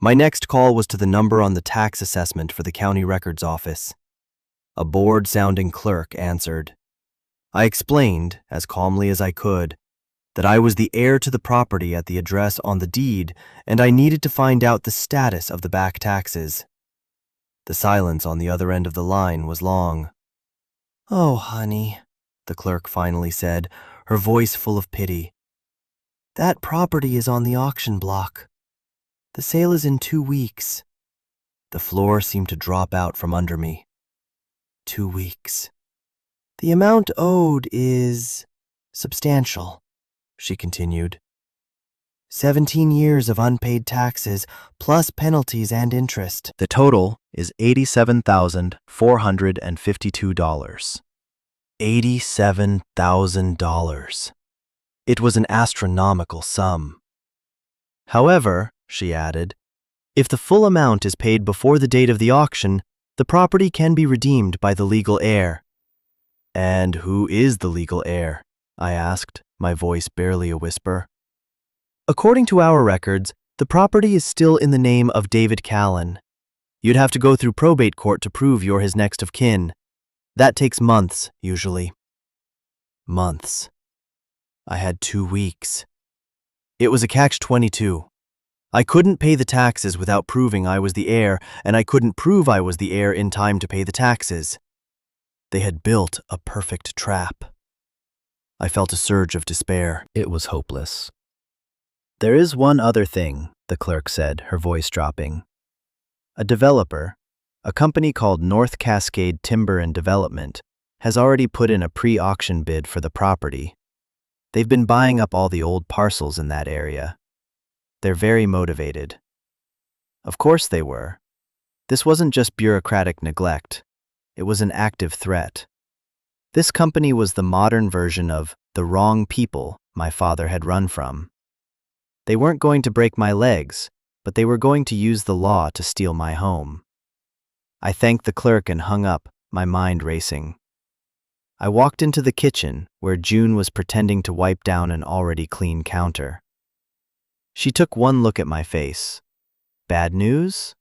My next call was to the number on the tax assessment for the county records office. A bored-sounding clerk answered. I explained, as calmly as I could, that I was the heir to the property at the address on the deed, and I needed to find out the status of the back taxes. The silence on the other end of the line was long. "Oh, honey," the clerk finally said, her voice full of pity. "That property is on the auction block. The sale is in 2 weeks. The floor seemed to drop out from under me. 2 weeks. The amount owed is substantial," she continued. 17 years of unpaid taxes, plus penalties and interest. The total is $87,452. $87,000. It was an astronomical sum. "However," she added, "if the full amount is paid before the date of the auction, the property can be redeemed by the legal heir." "And who is the legal heir?" I asked, my voice barely a whisper. "According to our records, the property is still in the name of David Callan. You'd have to go through probate court to prove you're his next of kin. That takes months, usually." Months. I had 2 weeks. It was a catch-22. I couldn't pay the taxes without proving I was the heir, and I couldn't prove I was the heir in time to pay the taxes. They had built a perfect trap. I felt a surge of despair. It was hopeless. "There is one other thing," the clerk said, her voice dropping. "A developer, a company called North Cascade Timber and Development, has already put in a pre-auction bid for the property. They've been buying up all the old parcels in that area. They're very motivated." Of course they were. This wasn't just bureaucratic neglect. It was an active threat. This company was the modern version of the wrong people my father had run from. They weren't going to break my legs, but they were going to use the law to steal my home. I thanked the clerk and hung up, my mind racing. I walked into the kitchen, where June was pretending to wipe down an already clean counter. She took one look at my face. Bad news?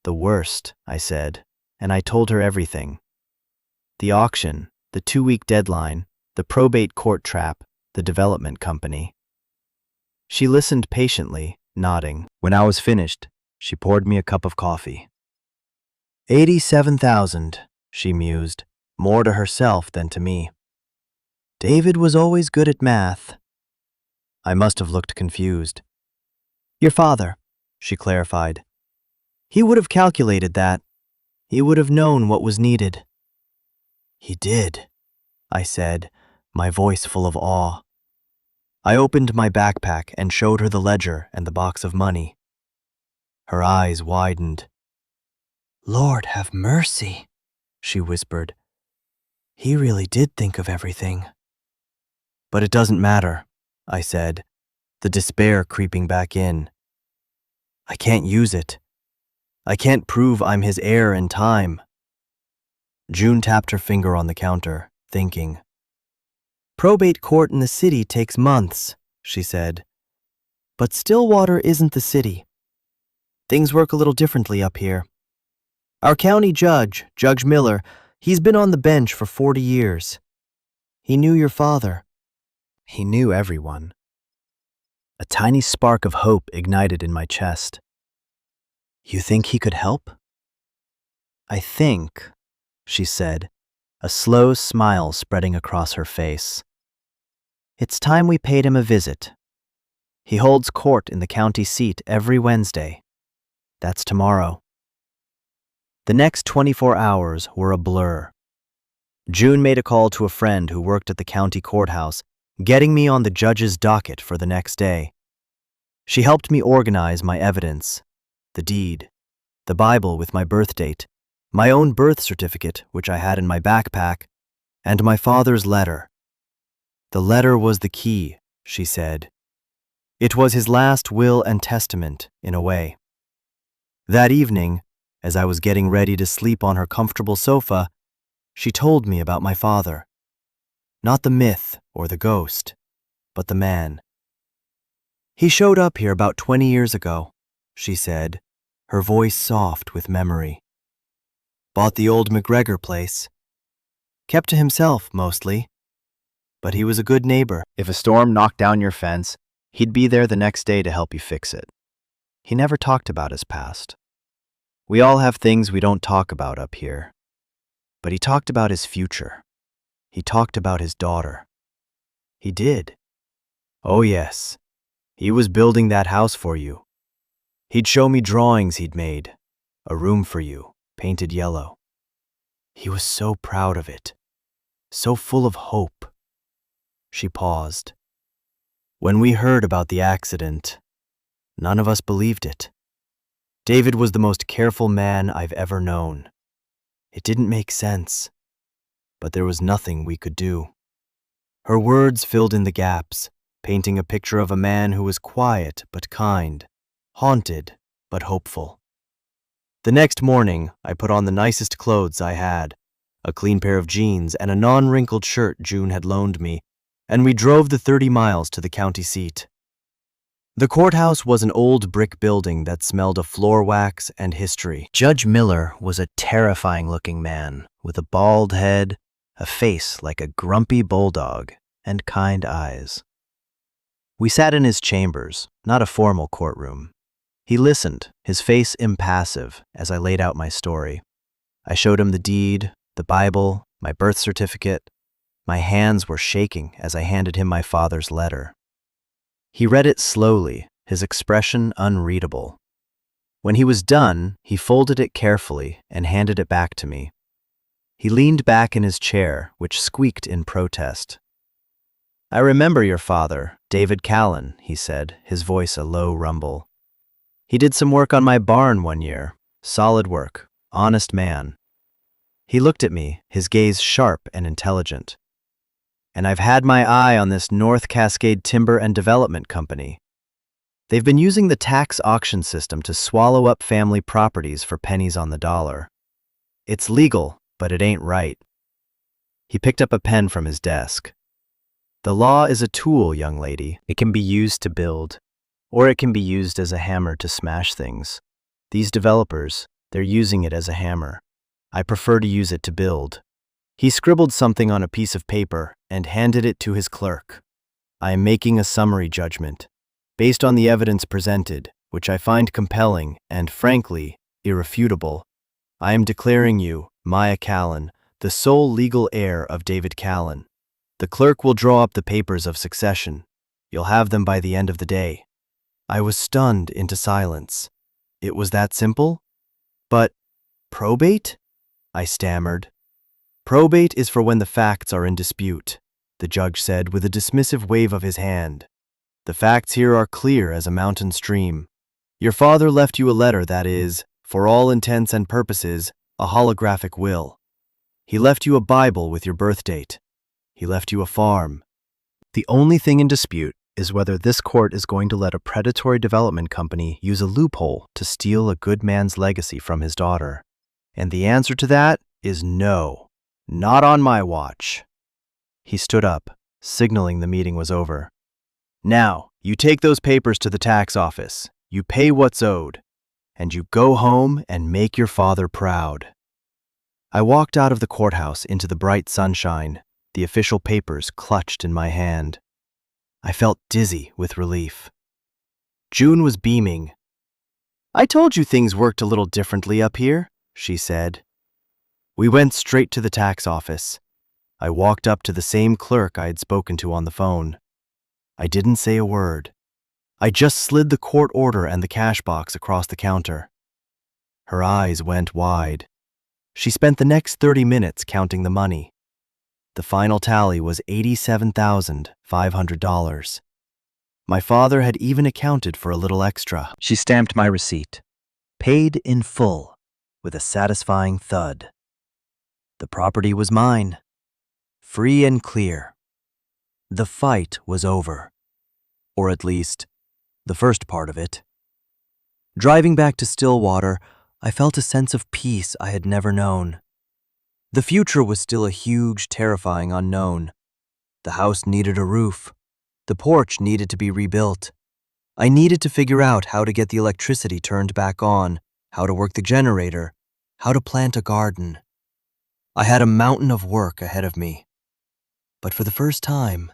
The worst, I said, and I told her everything. The auction, the 2-week deadline, the probate court trap, the development company. She listened patiently, nodding. When I was finished, she poured me a cup of coffee. 87,000, she mused, more to herself than to me. David was always good at math. I must have looked confused. Your father, she clarified. He would have calculated that. He would have known what was needed. He did, I said, my voice full of awe. I opened my backpack and showed her the ledger and the box of money. Her eyes widened. Lord have mercy, she whispered. He really did think of everything. But it doesn't matter, I said, the despair creeping back in. I can't use it. I can't prove I'm his heir in time. June tapped her finger on the counter, thinking. Probate court in the city takes months, she said. But Stillwater isn't the city. Things work a little differently up here. Our county judge, Judge Miller, he's been on the bench for 40 years. He knew your father. He knew everyone. A tiny spark of hope ignited in my chest. You think he could help? I think, she said, a slow smile spreading across her face. It's time we paid him a visit. He holds court in the county seat every Wednesday. That's tomorrow. The next 24 hours were a blur. June made a call to a friend who worked at the county courthouse, getting me on the judge's docket for the next day. She helped me organize my evidence, the deed, the Bible with my birth date, my own birth certificate, which I had in my backpack, and my father's letter. The letter was the key, she said. It was his last will and testament, in a way. That evening, as I was getting ready to sleep on her comfortable sofa, she told me about my father. Not the myth or the ghost, but the man. He showed up here about 20 years ago, she said, her voice soft with memory. Bought the old McGregor place. Kept to himself, mostly. But he was a good neighbor. If a storm knocked down your fence, he'd be there the next day to help you fix it. He never talked about his past. We all have things we don't talk about up here. But he talked about his future. He talked about his daughter. He did. Oh yes, he was building that house for you. He'd show me drawings he'd made, a room for you, painted yellow. He was so proud of it, so full of hope. She paused. When we heard about the accident, none of us believed it. David was the most careful man I've ever known. It didn't make sense, but there was nothing we could do. Her words filled in the gaps, painting a picture of a man who was quiet but kind, haunted but hopeful. The next morning, I put on the nicest clothes I had, a clean pair of jeans and a non-wrinkled shirt June had loaned me, and we drove the 30 miles to the county seat. The courthouse was an old brick building that smelled of floor wax and history. Judge Miller was a terrifying-looking man with a bald head, a face like a grumpy bulldog, and kind eyes. We sat in his chambers, not a formal courtroom. He listened, his face impassive, as I laid out my story. I showed him the deed, the Bible, my birth certificate. My hands were shaking as I handed him my father's letter. He read it slowly, his expression unreadable. When he was done, he folded it carefully and handed it back to me. He leaned back in his chair, which squeaked in protest. I remember your father, David Callan, he said, his voice a low rumble. He did some work on my barn one year. Solid work, honest man. He looked at me, his gaze sharp and intelligent. And I've had my eye on this North Cascade Timber and Development Company. They've been using the tax auction system to swallow up family properties for pennies on the dollar. It's legal, but it ain't right. He picked up a pen from his desk. The law is a tool, young lady. It can be used to build. or it can be used as a hammer to smash things. These developers, they're using it as a hammer. I prefer to use it to build. He scribbled something on a piece of paper and handed it to his clerk. I am making a summary judgment, based on the evidence presented, which I find compelling and, frankly, irrefutable. I am declaring you, Maya Callan, the sole legal heir of David Callan. The clerk will draw up the papers of succession. You'll have them by the end of the day. I was stunned into silence. It was that simple? But probate? I stammered. Probate is for when the facts are in dispute, the judge said with a dismissive wave of his hand. The facts here are clear as a mountain stream. Your father left you a letter that is, for all intents and purposes, a holographic will. He left you a Bible with your birth date. He left you a farm. The only thing in dispute is whether this court is going to let a predatory development company use a loophole to steal a good man's legacy from his daughter. And the answer to that is no, not on my watch. He stood up, signaling the meeting was over. Now, you take those papers to the tax office, you pay what's owed, and you go home and make your father proud. I walked out of the courthouse into the bright sunshine, the official papers clutched in my hand. I felt dizzy with relief. June was beaming. I told you things worked a little differently up here, she said. We went straight to the tax office. I walked up to the same clerk I had spoken to on the phone. I didn't say a word. I just slid the court order and the cash box across the counter. Her eyes went wide. She spent the next 30 minutes counting the money. The final tally was $87,500. My father had even accounted for a little extra. She stamped my receipt. Paid in full, with a satisfying thud. The property was mine. Free and clear. The fight was over. Or at least, the first part of it. Driving back to Stillwater, I felt a sense of peace I had never known. The future was still a huge, terrifying unknown. The house needed a roof. The porch needed to be rebuilt. I needed to figure out how to get the electricity turned back on, how to work the generator, how to plant a garden. I had a mountain of work ahead of me. But for the first time,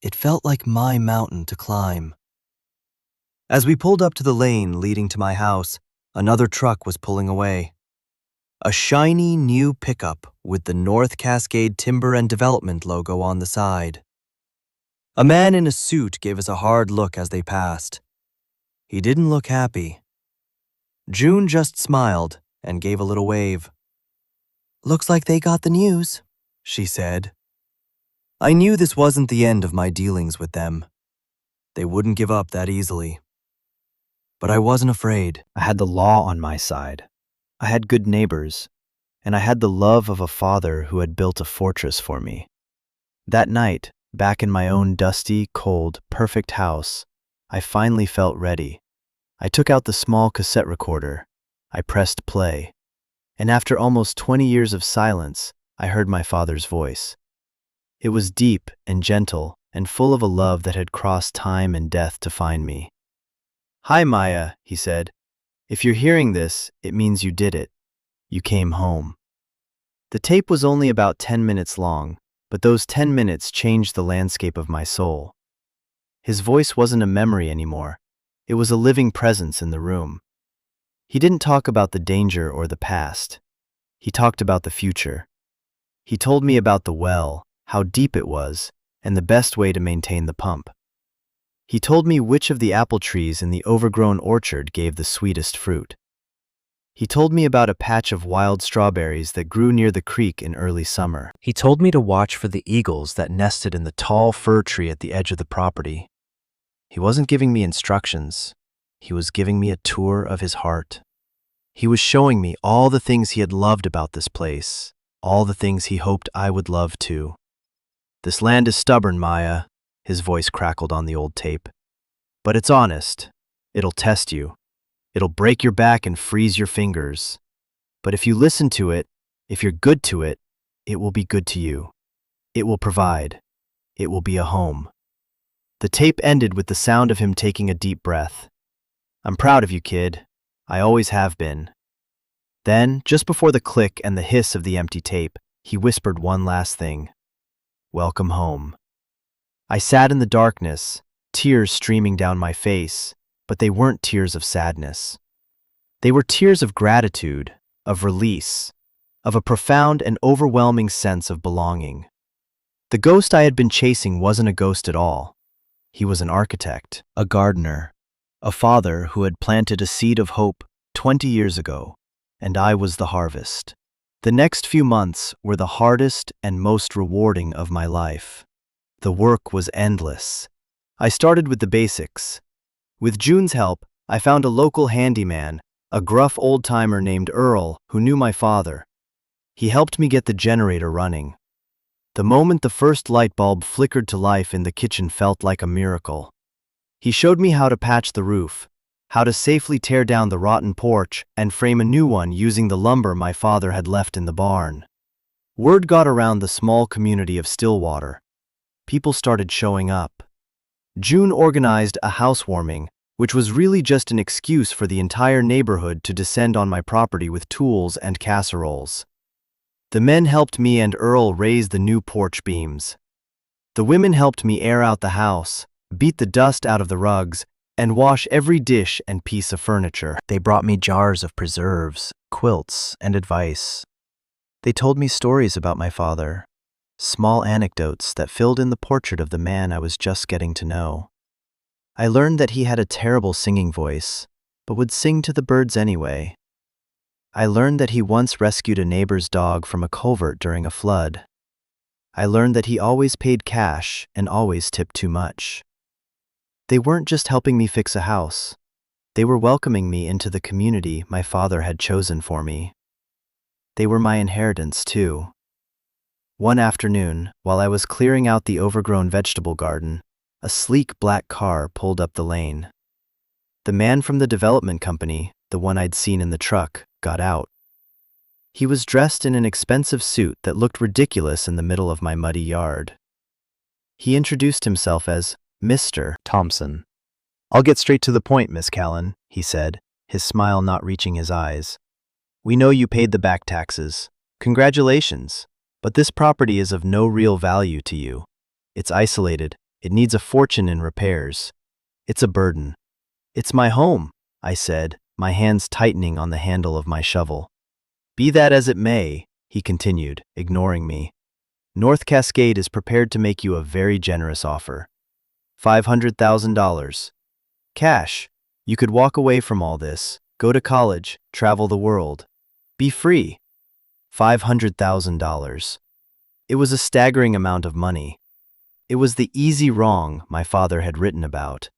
it felt like my mountain to climb. As we pulled up to the lane leading to my house, another truck was pulling away. A shiny new pickup with the North Cascade Timber and Development logo on the side. A man in a suit gave us a hard look as they passed. He didn't look happy. June just smiled and gave a little wave. Looks like they got the news, she said. I knew this wasn't the end of my dealings with them. They wouldn't give up that easily. But I wasn't afraid. I had the law on my side. I had good neighbors, and I had the love of a father who had built a fortress for me. That night, back in my own dusty, cold, perfect house, I finally felt ready. I took out the small cassette recorder. I pressed play. And after almost 20 years of silence, I heard my father's voice. It was deep and gentle and full of a love that had crossed time and death to find me. Hi, Maya, he said. If you're hearing this, it means you did it. You came home. The tape was only about 10 minutes long, but those 10 minutes changed the landscape of my soul. His voice wasn't a memory anymore. It was a living presence in the room. He didn't talk about the danger or the past. He talked about the future. He told me about the well, how deep it was, and the best way to maintain the pump. He told me which of the apple trees in the overgrown orchard gave the sweetest fruit. He told me about a patch of wild strawberries that grew near the creek in early summer. He told me to watch for the eagles that nested in the tall fir tree at the edge of the property. He wasn't giving me instructions. He was giving me a tour of his heart. He was showing me all the things he had loved about this place, all the things he hoped I would love too. This land is stubborn, Maya, his voice crackled on the old tape. But it's honest. It'll test you. It'll break your back and freeze your fingers. But if you listen to it, if you're good to it, it will be good to you. It will provide. It will be a home. The tape ended with the sound of him taking a deep breath. "I'm proud of you, kid. I always have been." Then, just before the click and the hiss of the empty tape, he whispered one last thing. "Welcome home." I sat in the darkness, tears streaming down my face, but they weren't tears of sadness. They were tears of gratitude, of release, of a profound and overwhelming sense of belonging. The ghost I had been chasing wasn't a ghost at all. He was an architect, a gardener, a father who had planted a seed of hope 20 years ago, and I was the harvest. The next few months were the hardest and most rewarding of my life. The work was endless. I started with the basics. With June's help, I found a local handyman, a gruff old-timer named Earl, who knew my father. He helped me get the generator running. The moment the first light bulb flickered to life in the kitchen felt like a miracle. He showed me how to patch the roof, how to safely tear down the rotten porch and frame a new one using the lumber my father had left in the barn. Word got around the small community of Stillwater. People started showing up. June organized a housewarming, which was really just an excuse for the entire neighborhood to descend on my property with tools and casseroles. The men helped me and Earl raise the new porch beams. The women helped me air out the house, beat the dust out of the rugs, and wash every dish and piece of furniture. They brought me jars of preserves, quilts, and advice. They told me stories about my father, small anecdotes that filled in the portrait of the man I was just getting to know. I learned that he had a terrible singing voice, but would sing to the birds anyway. I learned that he once rescued a neighbor's dog from a culvert during a flood. I learned that he always paid cash and always tipped too much. They weren't just helping me fix a house. They were welcoming me into the community my father had chosen for me. They were my inheritance, too. One afternoon, while I was clearing out the overgrown vegetable garden, a sleek black car pulled up the lane. The man from the development company, the one I'd seen in the truck, got out. He was dressed in an expensive suit that looked ridiculous in the middle of my muddy yard. He introduced himself as Mr. Thompson. "I'll get straight to the point, Miss Callan," he said, his smile not reaching his eyes. "We know you paid the back taxes. Congratulations. But this property is of no real value to you. It's isolated. It needs a fortune in repairs. It's a burden." "It's my home," I said, my hands tightening on the handle of my shovel. "Be that as it may," he continued, ignoring me, "North Cascade is prepared to make you a very generous offer. $500,000. Cash. You could walk away from all this, go to college, travel the world. Be free. $500,000. It was a staggering amount of money. It was the easy wrong my father had written about.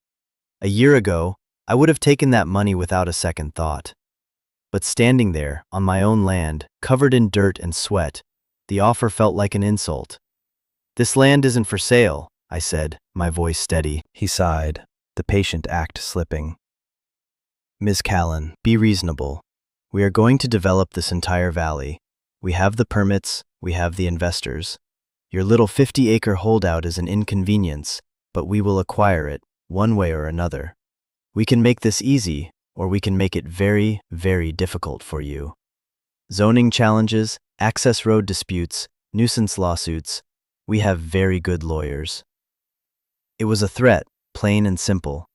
A year ago, I would have taken that money without a second thought. But standing there, on my own land, covered in dirt and sweat, the offer felt like an insult. "This land isn't for sale," I said, my voice steady. He sighed, the patient act slipping. "Miss Callan, be reasonable. We are going to develop this entire valley. We have the permits, we have the investors. Your little 50-acre holdout is an inconvenience, but we will acquire it, one way or another. We can make this easy, or we can make it very, very difficult for you. Zoning challenges, access road disputes, nuisance lawsuits. We have very good lawyers." It was a threat, plain and simple.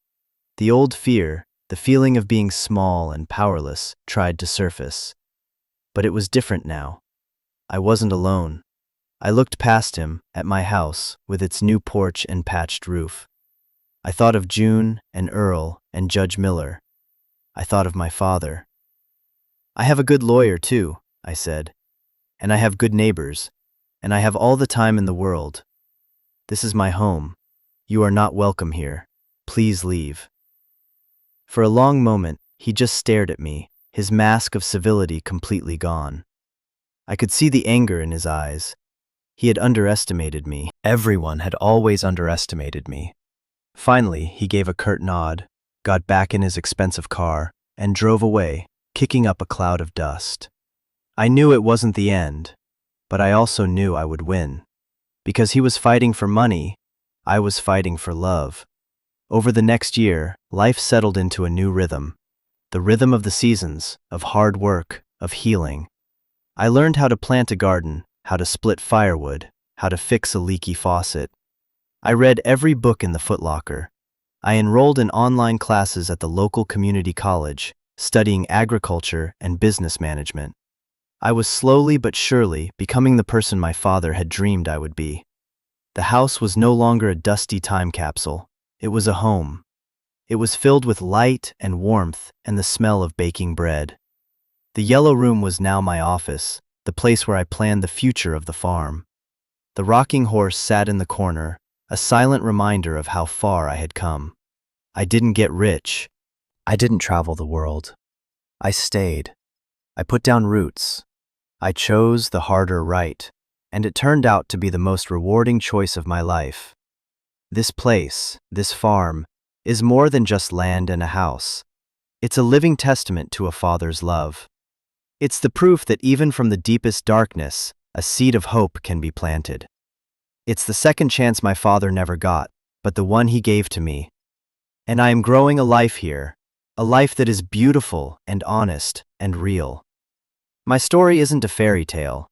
The old fear, the feeling of being small and powerless, tried to surface. But it was different now. I wasn't alone. I looked past him, at my house, with its new porch and patched roof. I thought of June and Earl and Judge Miller. I thought of my father. "I have a good lawyer, too," I said. "And I have good neighbors. And I have all the time in the world. This is my home. You are not welcome here. Please leave." For a long moment, he just stared at me, his mask of civility completely gone. I could see the anger in his eyes. He had underestimated me. Everyone had always underestimated me. Finally, he gave a curt nod, got back in his expensive car, and drove away, kicking up a cloud of dust. I knew it wasn't the end, but I also knew I would win. Because he was fighting for money, I was fighting for love. Over the next year, life settled into a new rhythm. The rhythm of the seasons, of hard work, of healing. I learned how to plant a garden, how to split firewood, how to fix a leaky faucet. I read every book in the footlocker. I enrolled in online classes at the local community college, studying agriculture and business management. I was slowly but surely becoming the person my father had dreamed I would be. The house was no longer a dusty time capsule. It was a home. It was filled with light and warmth and the smell of baking bread. The yellow room was now my office, the place where I planned the future of the farm. The rocking horse sat in the corner, a silent reminder of how far I had come. I didn't get rich. I didn't travel the world. I stayed. I put down roots. I chose the harder right, and it turned out to be the most rewarding choice of my life. This place, this farm, is more than just land and a house. It's a living testament to a father's love. It's the proof that even from the deepest darkness, a seed of hope can be planted. It's the second chance my father never got, but the one he gave to me. And I am growing a life here, a life that is beautiful and honest and real. My story isn't a fairy tale.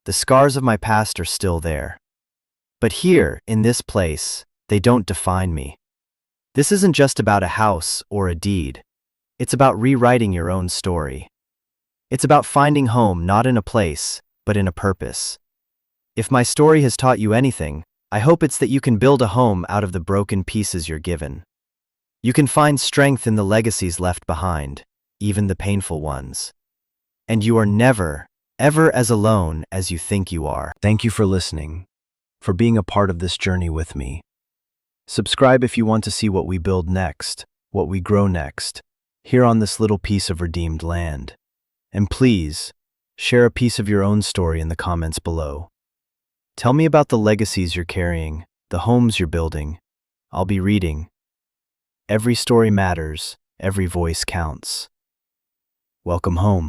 The scars of my past are still there. But here, in this place, they don't define me. This isn't just about a house or a deed. It's about rewriting your own story. It's about finding home not in a place, but in a purpose. If my story has taught you anything, I hope it's that you can build a home out of the broken pieces you're given. You can find strength in the legacies left behind, even the painful ones. And you are never, ever as alone as you think you are. Thank you for listening, for being a part of this journey with me. Subscribe if you want to see what we build next, what we grow next, here on this little piece of redeemed land. And please, share a piece of your own story in the comments below. Tell me about the legacies you're carrying, the homes you're building. I'll be reading. Every story matters, every voice counts. Welcome home.